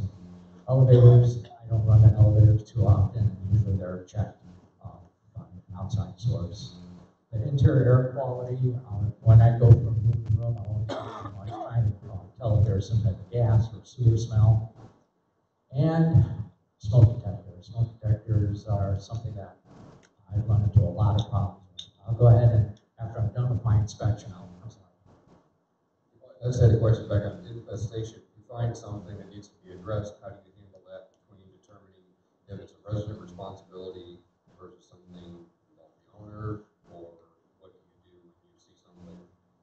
[SPEAKER 3] Elevators, I don't run the elevators too often. Usually they're checked by an outside source. The interior air quality, when I go from room to room, I'm trying to tell if there's some type of gas or sewer smell. And smoke detectors. Smoke detectors are something that I run into a lot of problems with. I'll go ahead and, after I'm done with my inspection, I'm sorry.
[SPEAKER 14] I just had a question back on infestation. If you find something that needs to be addressed, how do you handle that between determining if it's a resident responsibility versus something that the owner, or what do you do when you see something?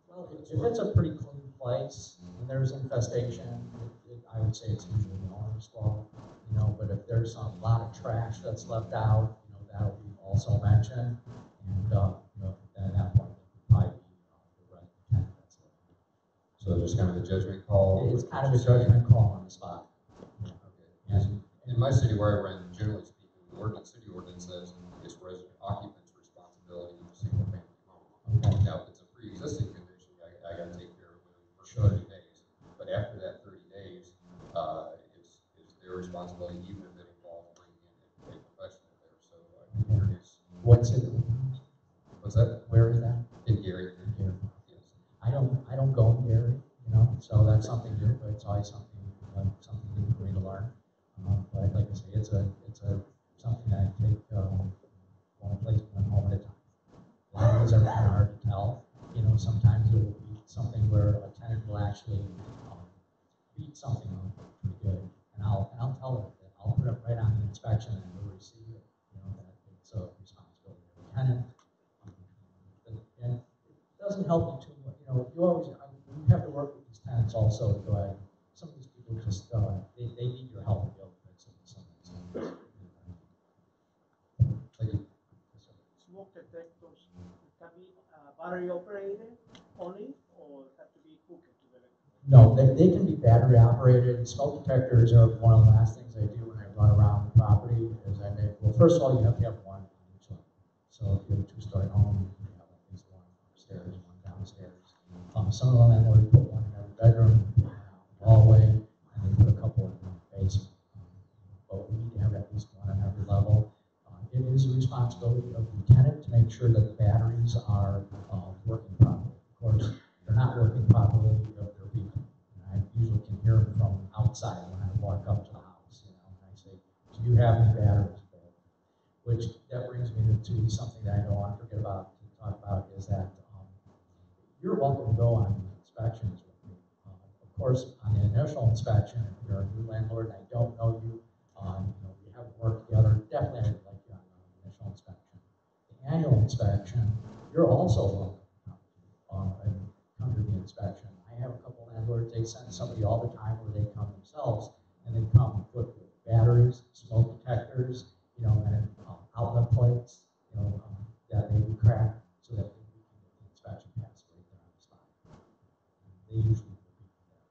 [SPEAKER 3] Well, if it's a pretty clean place and there's infestation, I would say it's usually the owner's fault, you know, but if there's a lot of trash that's left out, you know, that'll be also mentioned, and, you know, at that point, it would probably be the resident tenant that's living there.
[SPEAKER 14] So there's kind of a judgment call?
[SPEAKER 3] It's kind of a judgment call on the spot.
[SPEAKER 14] Okay. In my city where I rent, generally speaking, the city ordinance says it's resident occupant's responsibility of a single family home.
[SPEAKER 3] Okay.
[SPEAKER 14] Now, if it's a pre-existing condition, I gotta take care of it for 30 days. But after that 30 days, it's their responsibility, even if it involves bringing in a professional there. So I'm curious.
[SPEAKER 3] What's it?
[SPEAKER 14] What's that?
[SPEAKER 3] Where is that?
[SPEAKER 14] In Gary.
[SPEAKER 3] Here.
[SPEAKER 14] Yes.
[SPEAKER 3] I don't go in Gary, you know, so that's something new, but it's always something new for me to learn. But like I say, it's something that I take one place, one home at a time. A lot of these are kind of hard to tell. You know, sometimes it will be something where a tenant will actually beat something up pretty good, and I'll tell them that I'll put it right on the inspection and we'll receive it. You know, that it's a responsibility of the tenant. And it doesn't help you too much. You know, you have to work with these tenants also to go ahead. Some of these people just they need your help to be able to fix it.
[SPEAKER 14] Thank you.
[SPEAKER 9] Smoke detectors can be battery operated only, or have to be hooked to the electric?
[SPEAKER 3] No, they can be battery operated. Smoke detectors are one of the last things I do when I run around the property. Well, first of all, you have to have one on each one. So if you have a 2-story home, you can have at least one upstairs, one downstairs. Some of them landlords put one in every bedroom, hallway, and they put a couple in the basement. But we need to have at least one on every level. It is a responsibility of the tenant to make sure that the batteries are working properly. Of course, they're not working properly if they're beeping. I usually can hear them from outside when I walk up to the house, you know, and I say, do you have any batteries available? Which, that brings me to something that I don't want to forget about to talk about, is that you're welcome to go on inspections with me. Of course, on the initial inspection, if you're a new landlord and I don't know you, you know, we haven't worked together, definitely I'd like you on the initial inspection. The annual inspection, you're also welcome and come to the inspection. I have a couple landlords, they send somebody all the time where they come themselves, and they come equipped with batteries, smoke detectors, you know, and outlet plates, you know, that may be cracked, so that we can get the inspection passed right there on the spot. They usually will be there.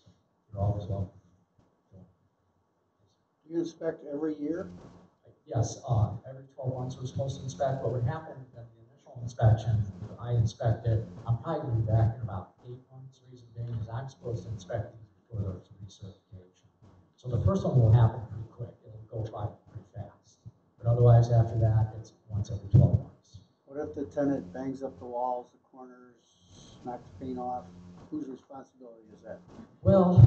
[SPEAKER 3] So you're always welcome.
[SPEAKER 9] Do you inspect every year?
[SPEAKER 3] Yes, every 12 months we're supposed to inspect. What would happen in the initial inspection, I inspected, I'm probably going to be back in about 8 months. Reason being is I'm supposed to inspect these before there's recertification. So the first one will happen pretty quick. It'll go by pretty fast. But otherwise, after that, it's once every 12 months.
[SPEAKER 9] What if the tenant bangs up the walls, the corners, knocks the paint off? Whose responsibility is that?
[SPEAKER 3] Well,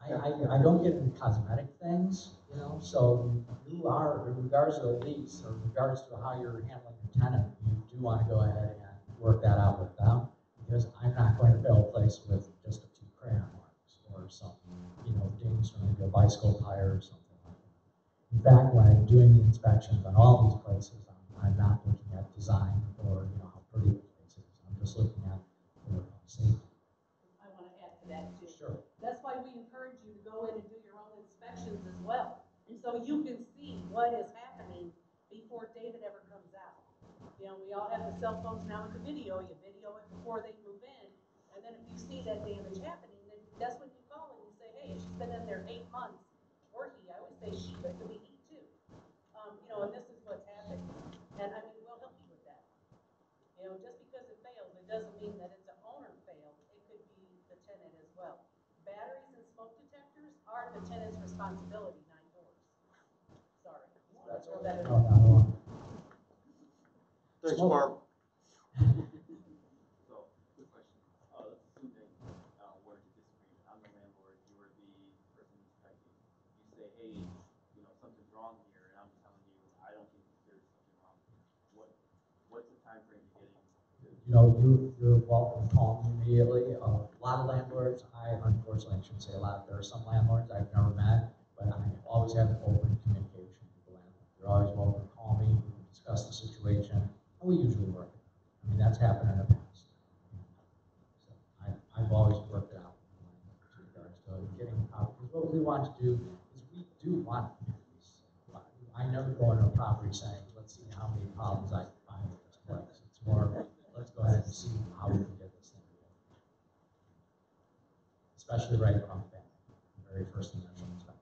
[SPEAKER 3] I don't get into cosmetic things, you know, so you are, in regards to the lease, or in regards to how you're handling your tenant, you do want to go ahead and work that out with them, because I'm not going to fill a place with just a few crayon marks or some, you know, dings from maybe a bicycle tire or something like that. In fact, when I'm doing the inspections on all these places, I'm not looking at design or, you know, how pretty the place is. I'm just looking at safety.
[SPEAKER 8] I want to add to that too.
[SPEAKER 3] Sure.
[SPEAKER 8] That's why we encourage you to go in and do your own inspections as well. So you can see what is happening before data ever comes out. You know, we all have the cell phones now with the video. You video it before they move in. And then if you see that damage happening, then that's when you call and you say, hey, she's been in there 8 months. Or he, I always say she, but it could be he too. You know, and this is what's happening. And I mean, we'll help you with that. You know, just because it fails, it doesn't mean that it's an owner failed. It could be the tenant as well. Batteries and smoke detectors are the tenant's responsibility, not yours. Sorry.
[SPEAKER 3] That's
[SPEAKER 8] throw that in.
[SPEAKER 3] No.
[SPEAKER 6] Thanks, Barb.
[SPEAKER 2] So, quick question. Let's assume that we're to disagree. I'm the landlord, you are the person inspecting. You say, hey, you know, something's wrong here, and I'm telling you, I don't think there's something wrong. What's the time frame to getting to?
[SPEAKER 3] You know, you're welcome to call me immediately. A lot of landlords, unfortunately, I shouldn't say a lot, there are some landlords I've never met, but I always have an open communication with the you're always welcome to call me, we can discuss the situation, and we usually work it out. I mean, that's happened in the past. So I've always worked it out with regards to getting out, because what we want to do is we do want this. I never go into a property saying, let's see how many problems I can find with this place. It's more, let's go ahead and see how we can get this thing going. Especially right from the bat, the very first initial inspection.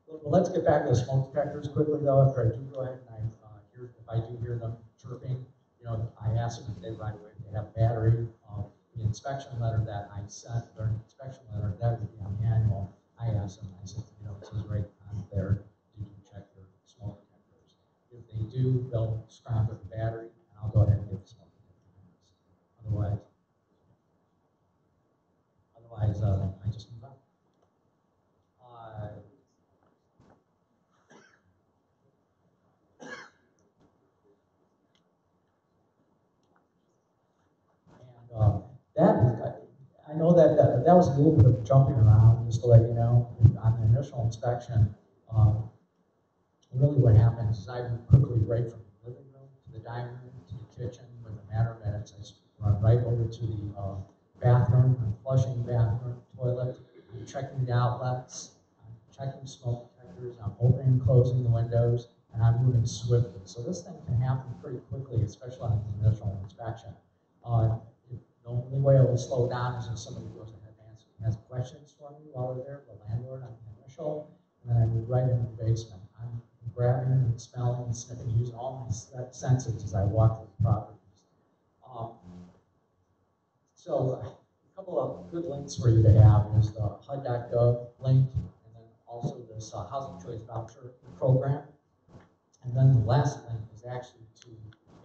[SPEAKER 3] Well, let's get back to the smoke detectors quickly though. After I do go ahead and if I do hear them chirping, you know, I ask them if they right away, if they have battery. The inspection letter that I sent, their inspection letter, that would be on the annual. I asked them, I said, you know, it says right on there, did you check your smoke detectors? If they do, they'll scramble the battery, and I'll go ahead and get the smoke detector. Otherwise, I just move on. I know that was a little bit of jumping around, just to let you know. On the initial inspection, really what happens is I would quickly break from the living room to the dining room to the kitchen with a matter of minutes. I run right over to the bathroom. I'm flushing the bathroom, toilet, I'm checking the outlets, I'm checking smoke detectors, I'm opening and closing the windows, and I'm moving swiftly. So this thing can happen pretty quickly, especially on the initial inspection. The only way it will slow down is if somebody goes ahead and has questions for me while they're there, the landlord on the initial, and then I move right into the basement. I'm grabbing and smelling and sniffing, using all my senses as I walk through the properties. So a couple of good links for you to have is the HUD.gov link, and then also this Housing Choice Voucher Program. And then the last link is actually to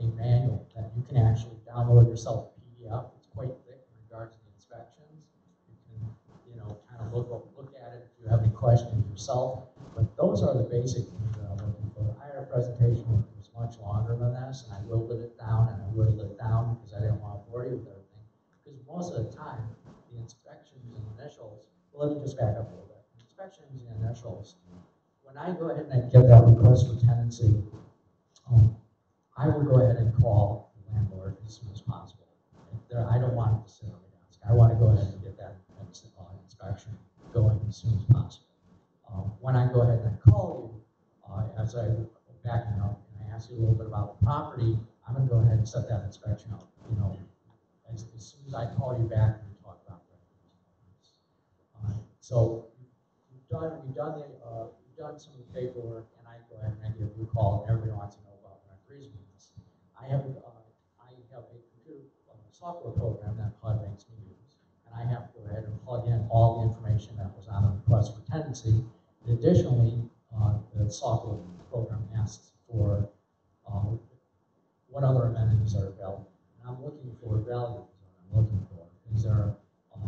[SPEAKER 3] a manual that you can actually download yourself, a PDF. It's quite thick in regards to the inspections. You can, you know, kind of look at it if you have any questions yourself. But those are the basic things that I'm looking for. I had a presentation that was much longer than this, and I whittled it down and I whittled it down because I didn't want to bore you with everything. Because most of the time, the inspections and initials, well, let me just back up a little bit. The inspections and initials, when I go ahead and I get that request for tenancy, I will go ahead and call the landlord as soon as possible. I don't want it to sit on the desk. I want to go ahead and get that inspection going as soon as possible. When I go ahead and I call you, as I go back and I ask you a little bit about the property, I'm going to go ahead and set that inspection up. You know, as soon as I call you back and we talk about that. So you've done some of the paperwork, and I go ahead and I give you a call, and everybody wants to know about rent reasonableness. I have a computer software program that HUD makes me use, and I have to go ahead and plug in all the information that was on the request for tenancy. Additionally, the software program asks for what other amenities are available. And I'm looking for values. I'm looking for, is there a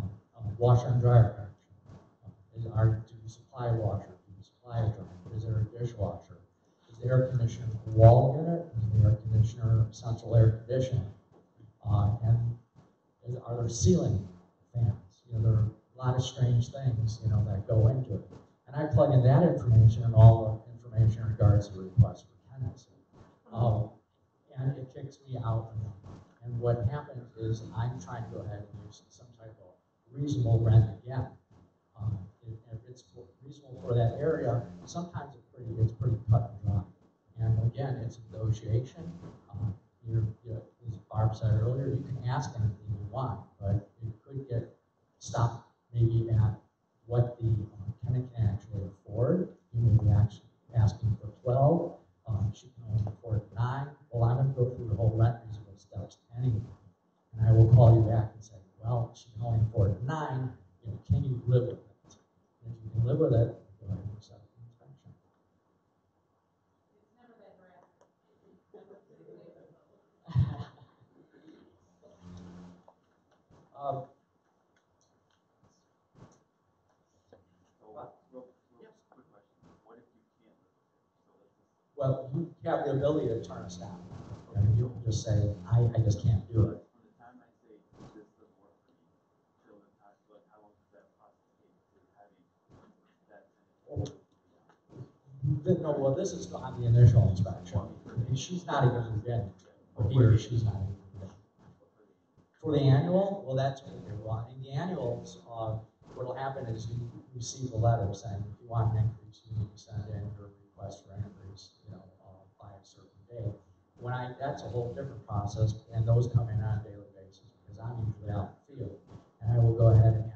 [SPEAKER 3] washer and dryer connection? Do you supply a washer? Do you supply a dryer? Is there a dishwasher? Is the air conditioner a wall unit? Is the air conditioner central air conditioning? And are there ceiling fans? You know, there are a lot of strange things, you know, that go into it. And I plug in that information and all the information in regards to the request for tenancy. And it kicks me out. And what happens is I'm trying to go ahead and use some type of reasonable rent again. If it's reasonable for that area, sometimes it's pretty cut and dry. And again, it's negotiation. As Barb said earlier, you can ask anything you want, but it could get stopped maybe at what the tenant can actually afford. You may be actually asking for 12. She can only afford 9. Well, I'm going to go through the whole rent reasonable steps anyway. And I will call you back and say, well, she can only afford 9. You know, can you live with it? And if you can live with it, go ahead and set the inspection.
[SPEAKER 10] It's never been read.
[SPEAKER 3] Well, you have the ability to turn us down. You know, you can just say, I just can't do it.
[SPEAKER 9] From the time I say this doesn't work for me, till the time, like how long does that process take to having that?
[SPEAKER 3] No, well, this is on the initial inspection. She's not even moved in. Or he or she's not even moved in. For the annual, well, that's what they want. In the annuals, what'll happen is you receive a letter saying if you want an increase, you need to send in your request for increase, by a certain date. That's a whole different process, and those come in on a daily basis because I'm usually out in the field, and I will go ahead and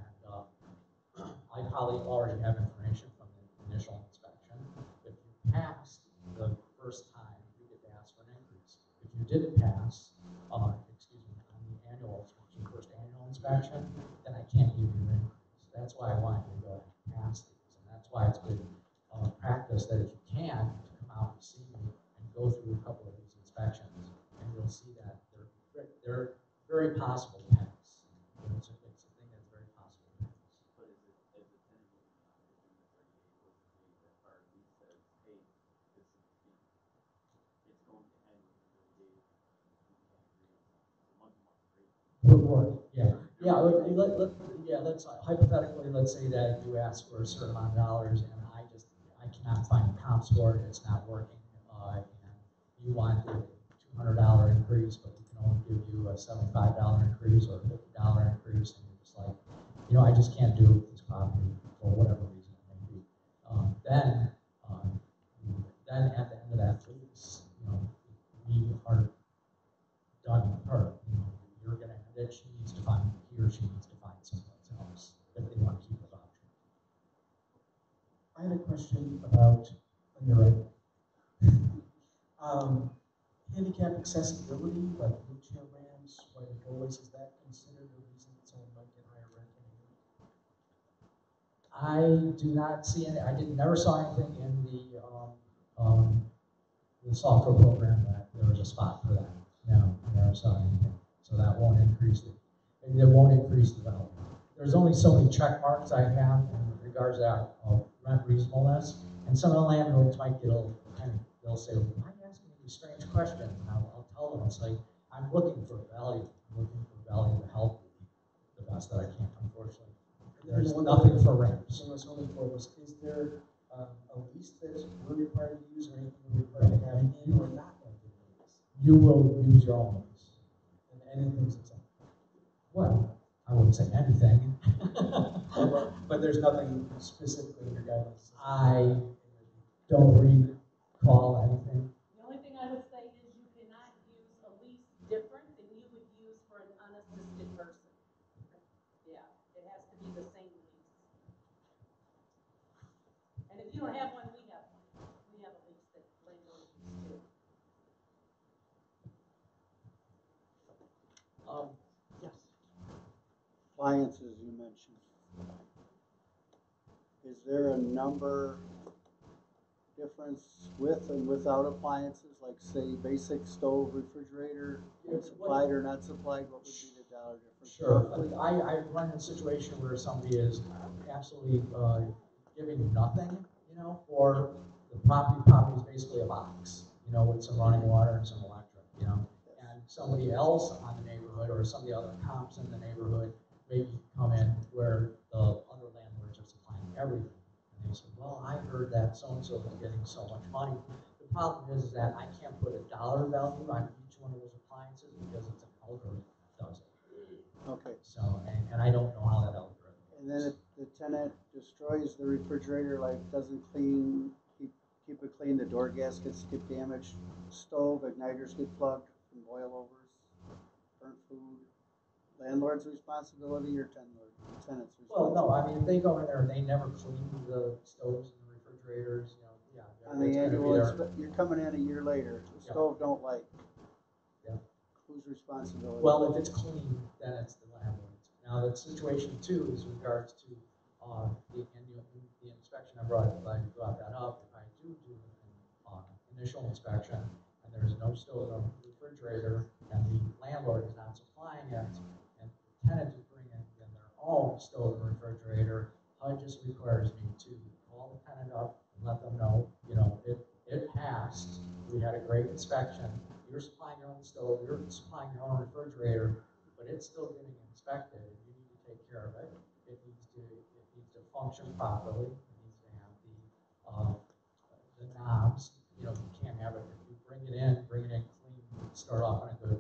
[SPEAKER 3] I probably already have information from the initial inspection. If you passed the first time, you get to ask for an increase. If you didn't pass, on the annual inspection, first annual inspection, then I can't give you an increase. That's why I want you to go ahead and pass these, and that's why it's good practice that if you can, to come out and see me and go through a couple of these inspections, and you'll see that they're very possible to pass. It's a thing that's very possible to pass.
[SPEAKER 7] But is it tentative within the 30 days, what's the date that our lease says, hey, it's going to end within 30 days, we can't agree on something, it's a month-to-month agreement.
[SPEAKER 3] Let's hypothetically, let's say that you ask for a certain amount of dollars, and I cannot find a comp store, it's not working, and you want a $200 increase, but we can only give you a $75 increase or a $50 increase, and you're just like, I just can't do it with this property for whatever reason it may be. Then at the end of that lease, we are done with her. You're going to end it. He or she needs to find someplace else if they want to keep the voucher.
[SPEAKER 11] I had a question about, on your right, handicap accessibility, like wheelchair ramps, wider doorways, is that considered a reason that someone might get higher rent in a unit?
[SPEAKER 3] I do not see any. Never saw anything in the software program that there was a spot for that. No, I never saw anything. So that won't increase it. It won't increase the value. There's only so many check marks I have in regards to that rent reasonableness, and some of the landlords might get a little they'll say, why are you asking me these strange questions? And I'll tell them, it's like, I'm looking for value. I'm looking for value to help the best that I can, unfortunately. There's nothing for ramps.
[SPEAKER 11] So I was hoping for was, is there a lease that we're required to use or anything we're required to have in or not like in the lease?
[SPEAKER 3] You will use your own lease.
[SPEAKER 11] And anything's acceptable?
[SPEAKER 3] Well, I wouldn't say anything.
[SPEAKER 11] But there's nothing specifically in your guidance?
[SPEAKER 3] I don't recall anything.
[SPEAKER 8] The only thing I would say is you cannot use a lease different than you would use for an unassisted person. Yeah, it has to be the same lease. And if you don't have one, we have one. We have a lease that landlords use too.
[SPEAKER 11] Yes.
[SPEAKER 15] Appliances you mentioned. Is there a number difference with and without appliances, like say basic stove, refrigerator, supplied or not supplied? What would be the dollar difference?
[SPEAKER 3] Sure. I run in a situation where somebody is absolutely giving nothing, for the property. Property is basically a box, with some running water and some electric, and somebody else on the neighborhood or some of the other comps in the neighborhood maybe come in where the other landlords are supplying everything. And they say, well, I heard that so-and-so is getting so much money. The problem is that I can't put a dollar value on each one of those appliances because it's an algorithm that does it.
[SPEAKER 15] Okay.
[SPEAKER 3] So, and I don't know how that algorithm works.
[SPEAKER 15] And then if the tenant destroys the refrigerator, like doesn't keep it clean, the door gaskets get damaged, stove, igniters get plugged from boilovers, burnt food, landlord's responsibility or tenant's responsibility?
[SPEAKER 3] Well, no, I mean, if they go in there and they never clean the stoves and the refrigerators, yeah.
[SPEAKER 15] On the annual, you're coming in a year later, the stove don't light.
[SPEAKER 3] Yeah.
[SPEAKER 15] Whose responsibility?
[SPEAKER 3] Well, if it's clean, then it's the landlord's. Now, the situation too is regards to the inspection. I'm glad you brought that up. If I do an initial inspection and there's no stove or refrigerator and the landlord is not supplying it, and the tenant is bringing in their own stove and refrigerator, HUD just requires me to call the tenant up and let them know, it passed. We had a great inspection. You're supplying your own stove, you're supplying your own refrigerator, but it's still getting inspected, and you need to take care of it. It needs to function properly. It needs to have the knobs, you know, you can't have it, if you bring it in clean, start off on a good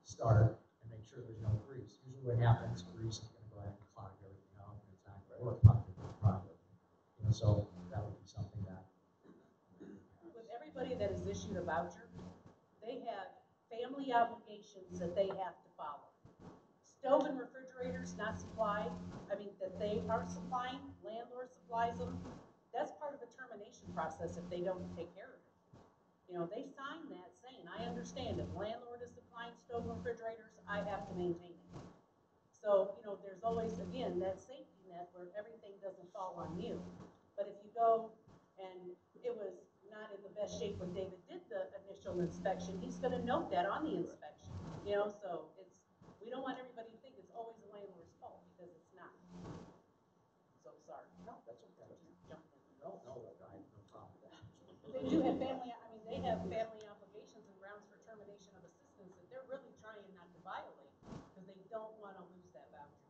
[SPEAKER 3] start, and make sure there's no grease. Usually what happens, grease is gonna go ahead and clog everything up, and it's not gonna work properly. You know, so that would be something that.
[SPEAKER 8] With everybody that is issued a voucher, they have family obligations that they have to follow. Stove and refrigerators not supplied, I mean, that they aren't supplying, landlord supplies them, that's part of the termination process if they don't take care of it. You know, they sign that saying, I understand if landlord is supplying stove and refrigerators, I have to maintain it. So, you know, there's always, again, that safety net where everything doesn't fall on you. But if you go and it was not in the best shape when David did the initial inspection, he's gonna note that on the inspection, you know, so it's, we don't want everybody to think it's always the landlord's fault, because it's not. So, sorry.
[SPEAKER 3] No, that's okay.
[SPEAKER 8] Jump in.
[SPEAKER 3] No, I have no problem with that.
[SPEAKER 8] They do have family, I mean, they have family obligations and grounds for termination of assistance that they're really trying not to violate, because they don't wanna lose that voucher.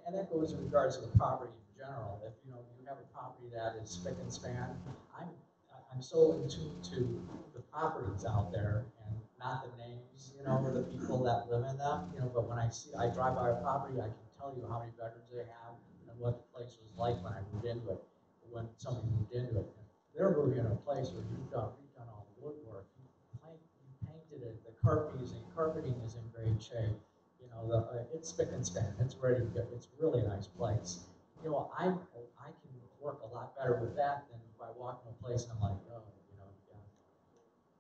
[SPEAKER 3] And that goes in regards to the property in general. If you know you have a property that is spick and span, I'm so in tune to the properties out there and not the names, you know, or the people that live in them. You know, but when I drive by a property, I can tell you how many bedrooms they have and what the place was like when I moved into it. When somebody moved into it, and they're moving in a place where you've done all the woodwork, you painted it, the carpeting is in great shape. You know, it's spick and span. It's ready to go. It's really a nice place. You know, I can work a lot better with that than if I walk in a place and I'm like, oh, you know, yeah,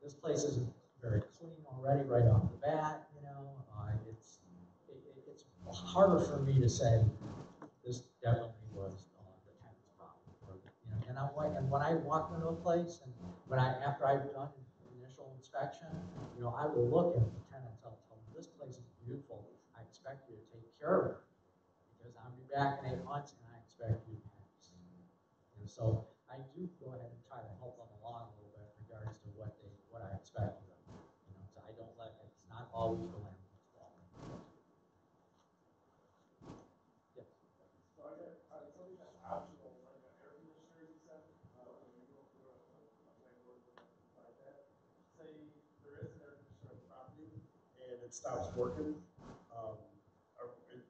[SPEAKER 3] this place isn't very clean already right off the bat. You know, it's harder for me to say this definitely was the tenant's problem. Or, you know, and when I walk into a place and after I've done the initial inspection, you know, I will look at the tenants. I'll tell them this place is beautiful. I expect you to take care of it because I'll be back in 8 months and I expect you to pass. And so I do go ahead and try to help them along a little bit in regards to what I expect of them. You know, so I don't let it's not always the landlord's fault. Yes.
[SPEAKER 9] So I got something that's optional, like an air conditioner, you said, when you go through a landlord would have to provide that. Say there is an air conditioner on the property and it stops working,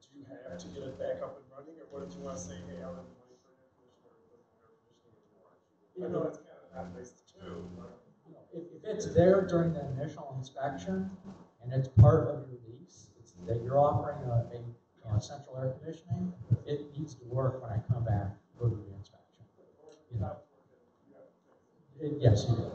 [SPEAKER 9] do you have to get it back up and running, or what if you want to say, hey, I don't have the money for an air conditioner, it doesn't have air conditioning anymore? I know it's kind of not nice too, but.
[SPEAKER 3] If it's there during the initial inspection and it's part of your lease, it's that you're offering a central air conditioning, it needs to work when I come back for the inspection. You know. Yes, you do.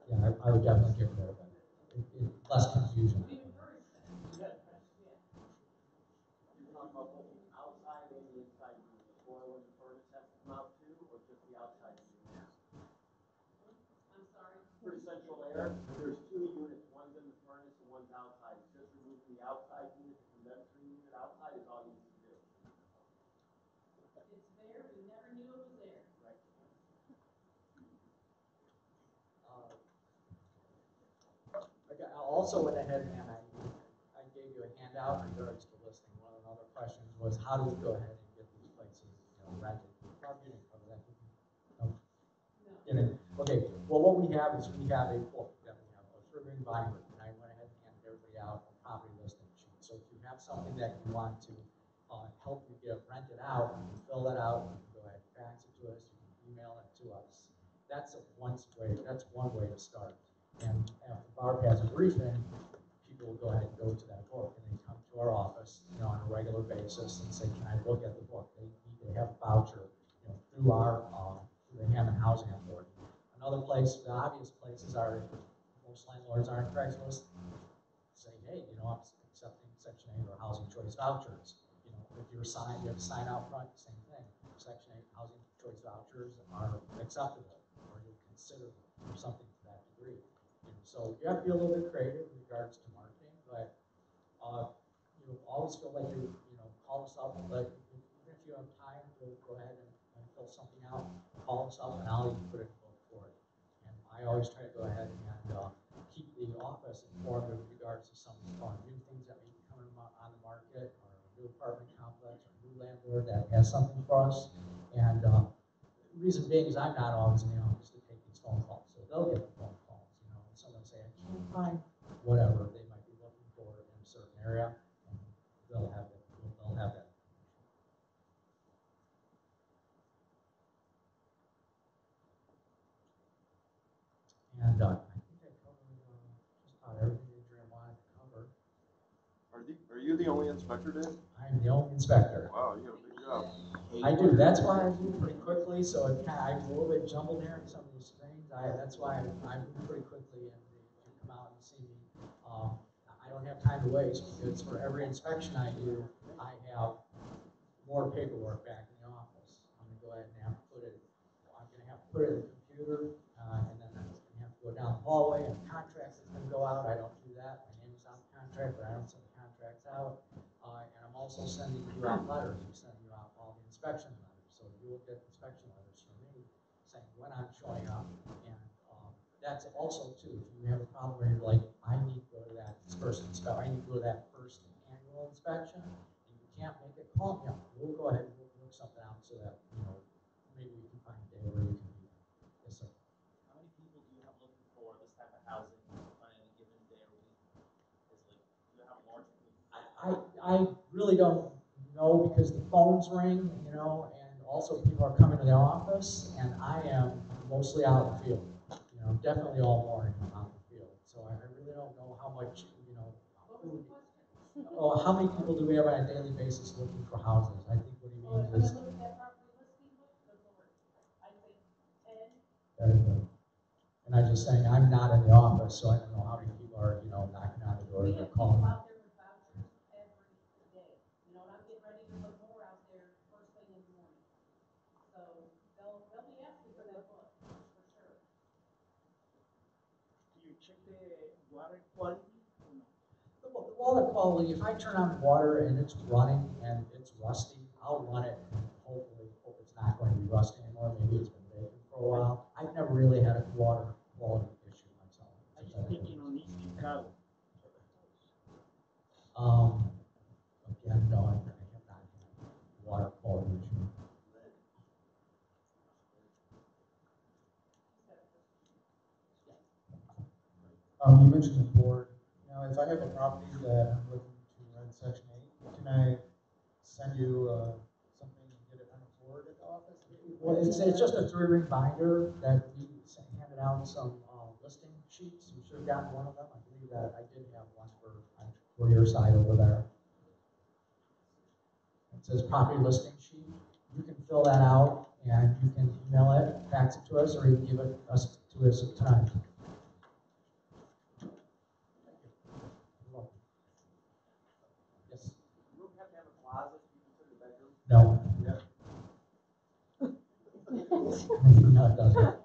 [SPEAKER 3] Yeah, I would definitely get rid of it. Less confusion.
[SPEAKER 7] You talk about both the outside and the inside unit, the boiler and the furnace has to come out too, or just the outside unit?
[SPEAKER 8] I'm sorry?
[SPEAKER 7] For central air, there's 2 units, one's in the furnace and one's outside. Just removing the outside unit, the condenser unit outside is all you need to do.
[SPEAKER 8] It's there, we never knew it was there.
[SPEAKER 7] Right.
[SPEAKER 3] I also went ahead and I gave you a handout in regards to listing. One of the other questions was how do we go ahead and get these places, you know, rented? Bob, you didn't cover that, did you? No. No. Okay. Well, what we have is we have a book that we have a Trigger Environment, and I went ahead and handed everybody out a property listing sheet. So if you have something that you want to help you get rented out, you can fill that out. You can go ahead and fax it to us. You can email it to us. That's one way to start. And after Barb has a briefing, people will go ahead and go to that book, and they come to our office, you know, on a regular basis and say, "Can I look at the book?" They need to have a voucher, you know, through the Hammond Housing Authority. Another place, the obvious places are most landlords are on Craigslist. Say, "Hey, you know, I'm accepting Section 8 or housing choice vouchers. You know, if you're signed, you have to sign out front, same thing. Section 8 housing choice vouchers are acceptable, or you'll consider them or something to that degree. You know, so you have to be a little bit creative in regards to marketing, but you always feel like you know, call us up, but even if you have time to go ahead and fill something out, call us up and I'll even put a vote for it. And I always try to go ahead and keep the office informed with regards to some new things that may be coming on the market, or a new apartment complex, or a new landlord that has something for us. And the reason being is I'm not always in the office to take these phone calls, so they'll get the phone calls. You know, and someone say I can't find whatever they might be looking for in a certain area, and they'll have that. They'll have that. And I think I covered just about everything Adrian wanted to cover.
[SPEAKER 6] Are you the only inspector, Dave?
[SPEAKER 3] I'm the only inspector.
[SPEAKER 6] Wow, you have a big job.
[SPEAKER 3] I do. That's why I move pretty quickly. So it I'm a little bit jumbled here in some of these screens. That's why I move pretty quickly. And if you come out and see me, I don't have time to waste, because for every inspection I do, I have more paperwork back in the office. I'm going to go ahead and have to put it. I'm going to have to put it in the computer, and then I'm going to have to go down the hallway, and contracts is going to go out. I don't do that. My name is on the contract, but I don't send the contracts out. And I'm also sending you out letters. I'm sending you out all the inspection letters. So you will get inspection letters from me saying when I'm showing up. And that's also too, if you have a problem where you're like, I need to go to that first inspection, I need to go to that first annual inspection, and you can't make it, call me up. We'll go ahead and we'll work something out so that, you know, maybe we can find a day where you can be there. Yes, sir.
[SPEAKER 2] How many people do you have looking for this type of housing on any given day or week? Is like, do you have a large group?
[SPEAKER 3] I really don't know, because the phones ring, you know, and also people are coming to the office, and I am mostly out in the field. You know, definitely all morning out in the field. So I really don't know how much, you know, how many people do we have on a daily basis looking for houses? I think what he means is. Very good. And I'm just saying, I'm not in the office, so I don't know how many people are, you know, knocking on the door or calling.
[SPEAKER 9] Water quality?
[SPEAKER 3] The water quality, if I turn on the water and it's running and it's rusty, I'll run it and hopefully hope it's not going to be rusty anymore. Maybe it's been vacant for a while. I've never really had a water quality issue myself.
[SPEAKER 9] Are you thinking on each Chicago?
[SPEAKER 3] Again, no, I have not had a water quality issue.
[SPEAKER 11] You mentioned the board. Now, if I have a property that I'm looking to rent Section 8, can I send you something and get it on the board at the office?
[SPEAKER 3] Well, it's just a 3-ring binder that we handed out some listing sheets. You should have gotten one of them. I believe that I did have one for your side over there. It says property listing sheet. You can fill that out and you can email it, fax it to us, or you can give it to us tonight. Yes.
[SPEAKER 9] You don't have to have a closet, you can put in the bedroom?
[SPEAKER 3] No.
[SPEAKER 9] Yeah.
[SPEAKER 3] No, it doesn't.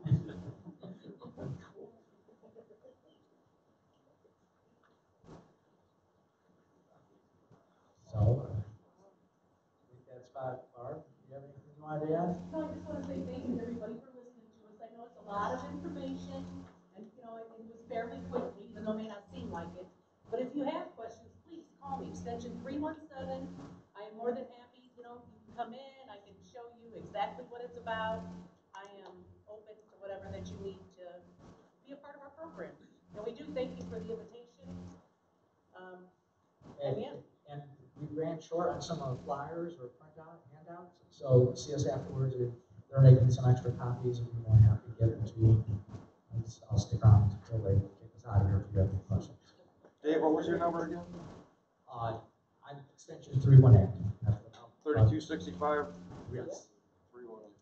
[SPEAKER 3] So, I think that's about Barb. Do you have anything you want to add?
[SPEAKER 8] No, I just want to say thank you to everybody for listening to us. I know it's a lot of information, and you know, it was fairly quickly, even though it may not seem like it. But if you have questions, please call me, extension 317. I am more than happy, you know, you can come in, I can show you exactly what it's about. I am open to whatever that you need to be a part of our program. And we do thank you for the invitation.
[SPEAKER 3] And we ran short on some of the flyers or handouts. So see us afterwards. They're making some extra copies, and we're more happy to get them to you. I'll stick around until they kick us out of here if you have any questions.
[SPEAKER 6] Dave, what was your number again?
[SPEAKER 3] I'm extension 318.
[SPEAKER 6] 3265?
[SPEAKER 3] Yes.
[SPEAKER 6] 318.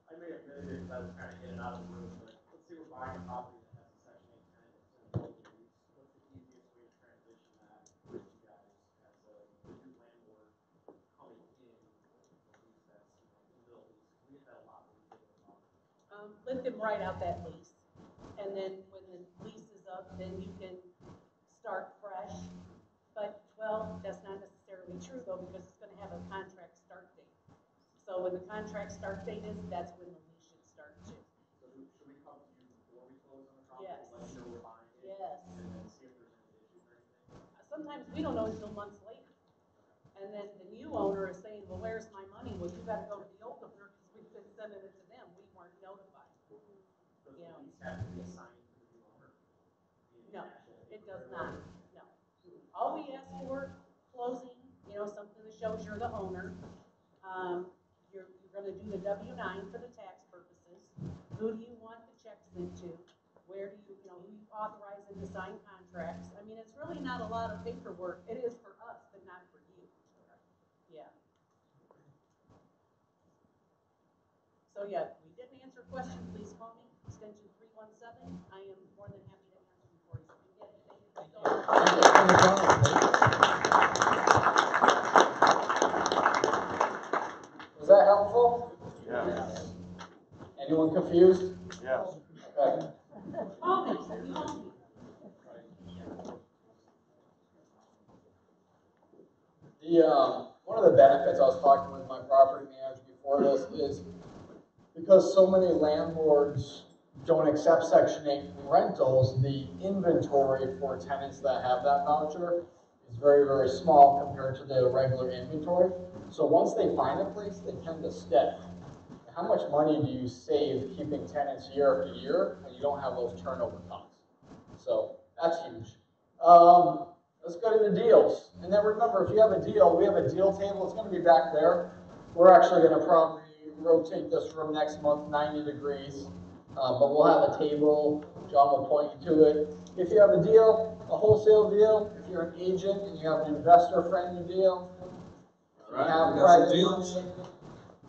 [SPEAKER 4] I may have missed it because I was trying to get it out of the room, but let's say we're buying a property that has a Section 8 tenant that's in both of these. What's the easiest way to transition that with you guys?
[SPEAKER 8] can write out that lease. And then when the lease is up, then you can start fresh. But, well, that's not necessarily true though, because it's gonna have a contract start date. So when the contract start date is, that's when the lease should start too.
[SPEAKER 4] So should we come to you before we close on the property?
[SPEAKER 8] Yes.
[SPEAKER 4] Let you know we're buying it?
[SPEAKER 8] Yes.
[SPEAKER 4] And then see if there's any issues or anything?
[SPEAKER 8] Sometimes we don't know until months later. And then the new owner is saying, well, where's my money? Well, you gotta go to the old owner because we've been sending it to them. We weren't notified.
[SPEAKER 4] Does
[SPEAKER 8] You know.
[SPEAKER 4] the lease have to be assigned to the new owner?
[SPEAKER 8] No, it does not, no. All we ask for, closing, you know, something that shows you're the owner. You're gonna do the W-9 for the tax purposes. Who do you want the checks sent to? Where do you know, who you authorize them to sign contracts? I mean, it's really not a lot of paperwork. It is for us, but not for you. Yeah. So yeah, if we didn't answer a question, please call me, extension 317. I am more than happy to answer them for you. Again, thank you so much.
[SPEAKER 1] Was that helpful?
[SPEAKER 6] Yeah.
[SPEAKER 1] Anyone confused?
[SPEAKER 6] Yes.
[SPEAKER 1] Okay.
[SPEAKER 8] Call me, call me.
[SPEAKER 1] One of the benefits, I was talking with my property manager before this, is because so many landlords don't accept Section 8 rentals, the inventory for tenants that have that voucher is very, very small compared to the regular inventory. So once they find a place, they tend to stay. How much money do you save keeping tenants year after year and you don't have those turnover costs? So that's huge. Let's go to the deals. And then remember, if you have a deal, we have a deal table. It's going to be back there. We're actually going to probably rotate this room next month 90 degrees. But we'll have a table. John will point you to it. If you have a deal, a wholesale deal, if you're an agent and you have an investor-friendly deal, you have private deals.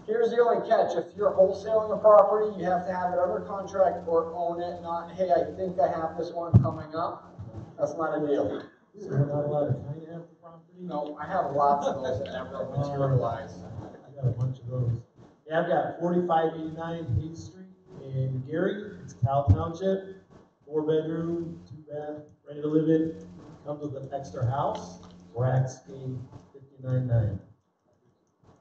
[SPEAKER 1] Here's the only catch. If you're wholesaling a property, you have to have it under contract or own it, not, hey, I think I have this one coming up. That's not a deal.
[SPEAKER 3] So we're not allowed to kind of have the property?
[SPEAKER 1] No, I have lots of those that never materialize.
[SPEAKER 3] I got a bunch of those. Yeah, I've got 4589 Hayes Street in Gary. It's Cal Township. 4-bedroom, 2-bath, ready to live in. Comes with an extra house. We're asking $59,900.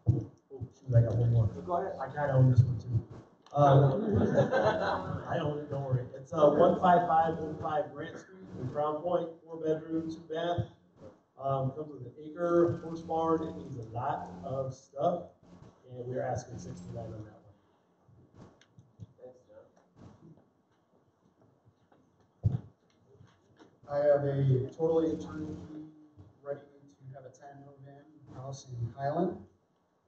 [SPEAKER 3] Oh, shoot, I got one more.
[SPEAKER 4] Go ahead.
[SPEAKER 3] I kind of own this one too. I own it, don't worry. It's 15515 Grant Street in Crown Point, 4-bedroom, 2-bath. Comes with an acre, horse barn. It needs a lot of stuff, and we're asking $69,000 on that one.
[SPEAKER 4] Thanks, John.
[SPEAKER 11] I have a totally turnkey, ready to have a tenant move in house in Highland.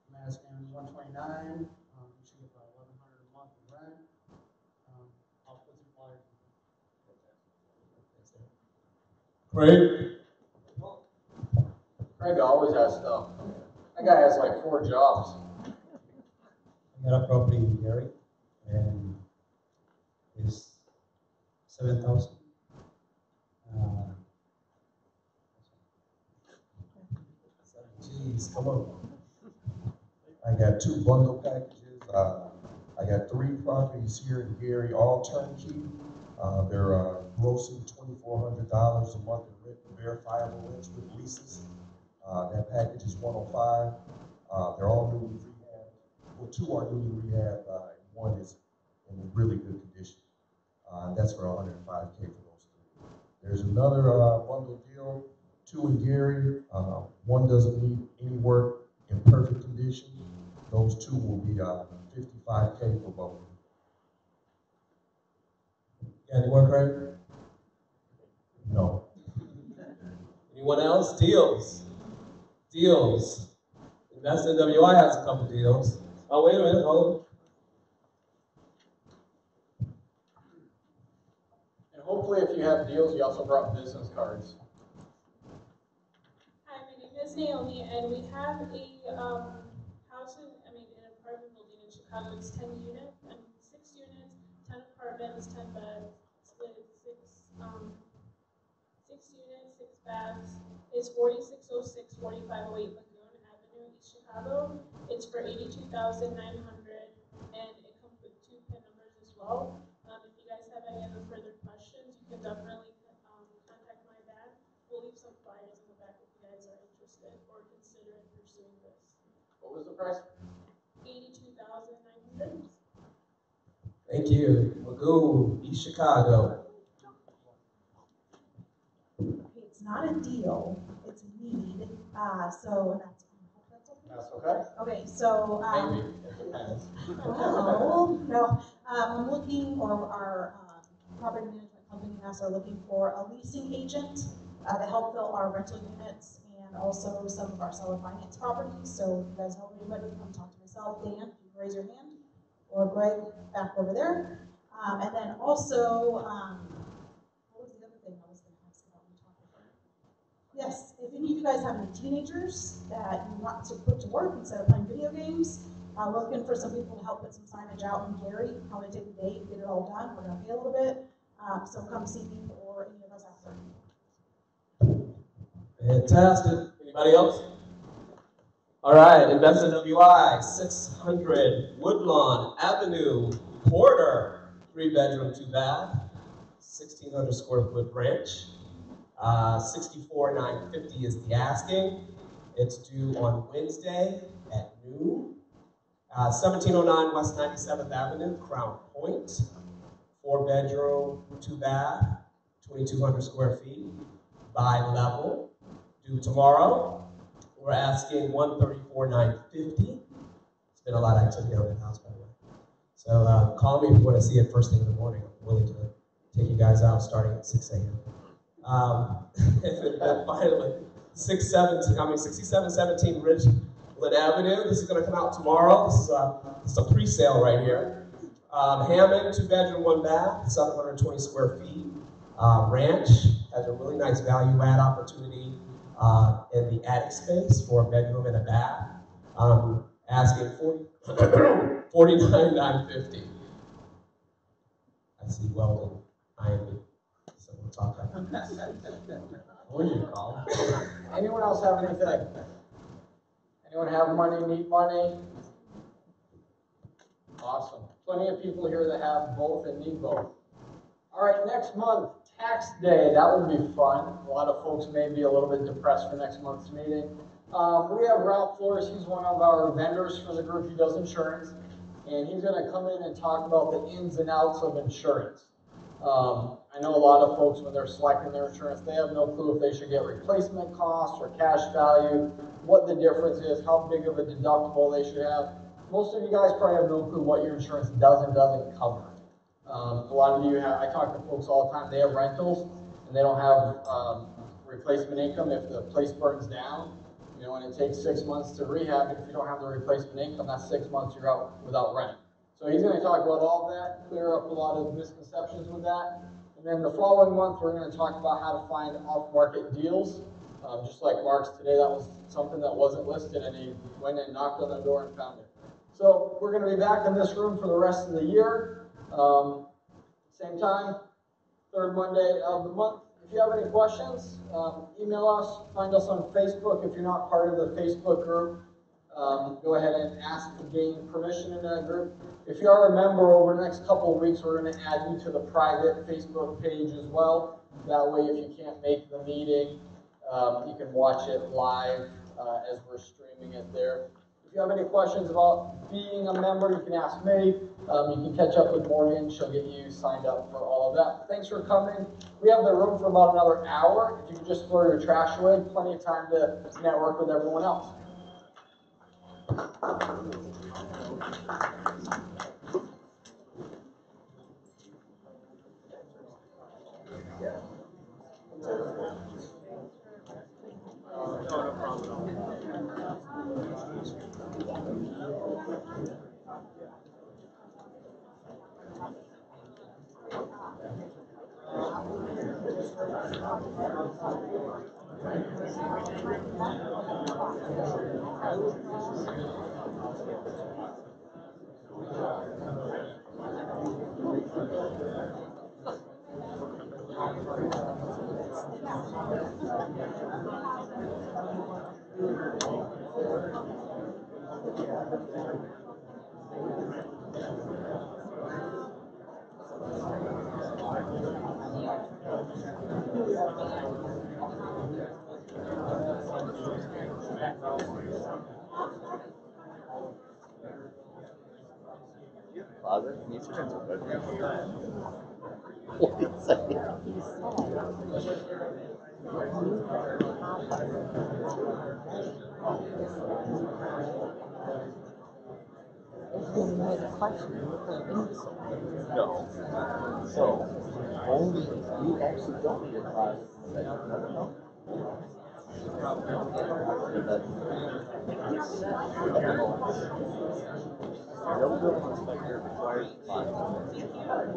[SPEAKER 11] I'm asking 129. You should get about $1,100 a month in rent. I'll put some flyers.
[SPEAKER 3] Craig?
[SPEAKER 1] Craig always has stuff. That guy has like 4 jobs.
[SPEAKER 3] I got a property in Gary, and it's 7,000. Jeez, come on. I got 2 bundle packages. I got 3 properties here in Gary, all turnkey. They're grossing $2,400 a month in rent, verifiable rents with leases. That package is $105. They're all newly rehabbed. Well, 2 are newly rehabbed, and 1 is in really good condition. And that's for $105K for those 3. There's another bundle deal, 2 in Gary. 1 doesn't need any work, in perfect condition. Those 2 will be $55K for both. Got any more, Craig? No.
[SPEAKER 16] Anyone else? Deals. Deals. That's NWI has a couple deals. Oh, wait a minute, hold
[SPEAKER 1] And hopefully if you have deals, you also brought business cards.
[SPEAKER 17] Hi, my name is Naomi, and we have a house in, an apartment building in Chicago. It's 10 units, 6 units, 10 apartments, 10 beds, split 6 units, 6 baths. It's 4606, 4508 Lagoon Avenue, East Chicago. It's for $82,900, and it comes with 2 PIN numbers as well. If you guys have any other further questions, you can definitely contact my dad. We'll leave some flyers in the back if you guys are interested or considering pursuing this.
[SPEAKER 1] What was the price?
[SPEAKER 17] $82,900.
[SPEAKER 16] Thank you. Magoo, East Chicago.
[SPEAKER 12] Okay, it's not a deal, it's a need, so that's okay.
[SPEAKER 1] That's okay.
[SPEAKER 12] Okay, so,
[SPEAKER 1] Maybe, it depends.
[SPEAKER 12] oh, no, I'm looking, or our, property management company and us are looking for a leasing agent, to help fill our rental units and also some of our seller finance properties. So if you guys know anybody, come talk to myself, Dan, if you raise your hand, or Greg back over there. And then also, what was the other thing I was gonna ask about when talking about? Yes, if any of you guys have any teenagers that you want to put to work instead of playing video games, we're looking for some people to help put some signage out in Gary. I'm gonna take a date and get it all done. We're gonna pay a little bit. So come see me or any of us after.
[SPEAKER 16] Fantastic. Anybody else? All right, Invest NWI, 600 Woodlawn Avenue, Porter, 3-bedroom, 2-bath, 1,600 square foot ranch. 64,950 is the asking. It's due on Wednesday at noon. 1709 West 97th Avenue, Crown Point, 4-bedroom, 2-bath, 2,200 square feet, bi-level, due tomorrow. We're asking $134,950. It's been a lot of activity on that house, by the way. So call me if you want to see it first thing in the morning. I'm willing to take you guys out starting at 6 a.m. And then finally, 6717 Ridgeland Avenue. This is going to come out tomorrow. This is a pre-sale right here. Hammond, 2-bedroom, 1-bath, 720 square feet. Ranch has a really nice value add opportunity in the attic space for a bedroom and a bath. Asking $49,950. I see Weldon eyeing me, so we'll talk about that.
[SPEAKER 1] What do you call? Anyone else have anything? Anyone have money, need money? Awesome. Plenty of people here that have both and need both. All right, next month, tax day. That would be fun. A lot of folks may be a little bit depressed for next month's meeting. We have Ralph Flores. He's one of our vendors for the group. He does insurance. And he's going to come in and talk about the ins and outs of insurance. I know a lot of folks, when they're selecting their insurance, they have no clue if they should get replacement costs or cash value, what the difference is, how big of a deductible they should have. Most of you guys probably have no clue what your insurance does and doesn't cover. A lot of you have, I talk to folks all the time, they have rentals and they don't have replacement income if the place burns down. You know, and it takes 6 months to rehab, if you don't have the replacement income, that's 6 months you're out without rent. So he's going to talk about all of that, clear up a lot of misconceptions with that. And then the following month, we're going to talk about how to find off-market deals. Just like Mark's today, that was something that wasn't listed, and he went and knocked on the door and found it. So we're going to be back in this room for the rest of the year. Same time, third Monday of the month. If you have any questions, email us, find us on Facebook. If you're not part of the Facebook group, go ahead and ask to gain permission in that group. If you are a member, over the next couple of weeks, we're going to add you to the private Facebook page as well. That way, if you can't make the meeting, you can watch it live as we're streaming it there. If you have any questions about being a member, you can ask me. You can catch up with Morgan. She'll get you signed up for all of that. Thanks for coming. We have the room for about another hour. If you can just throw your trash away, plenty of time to network with everyone else.
[SPEAKER 7] closet, new students are good. What do you say? No. So, only you actually don't need a closet. No building inspector requires a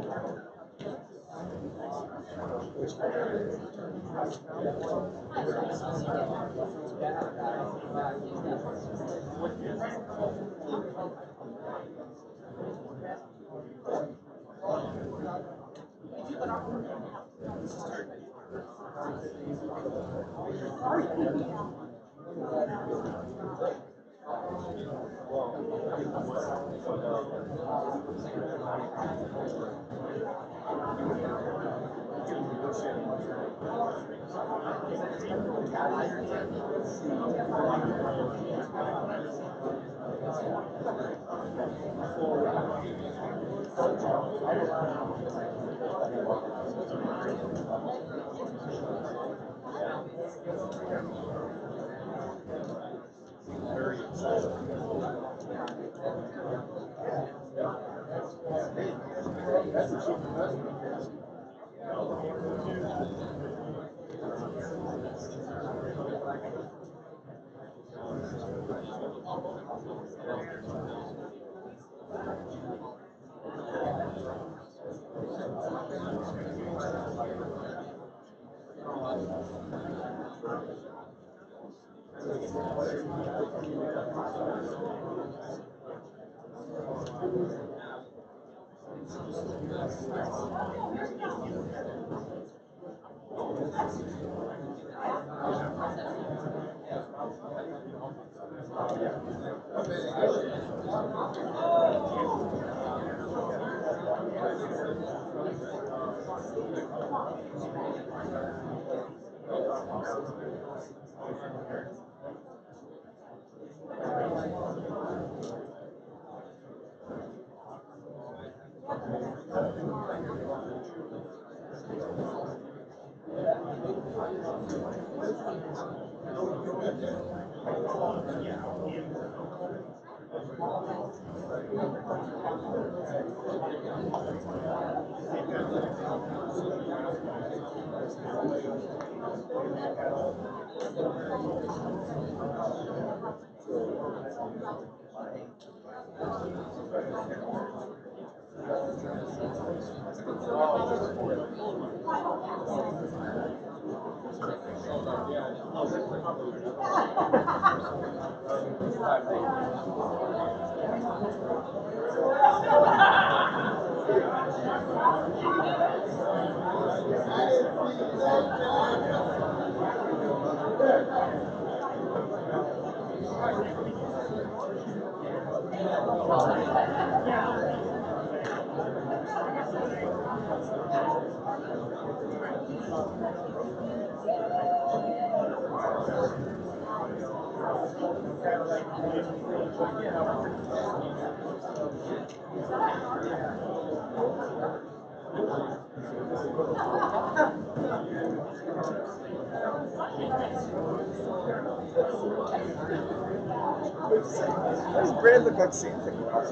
[SPEAKER 18] Why does Brad look like Santa Claus?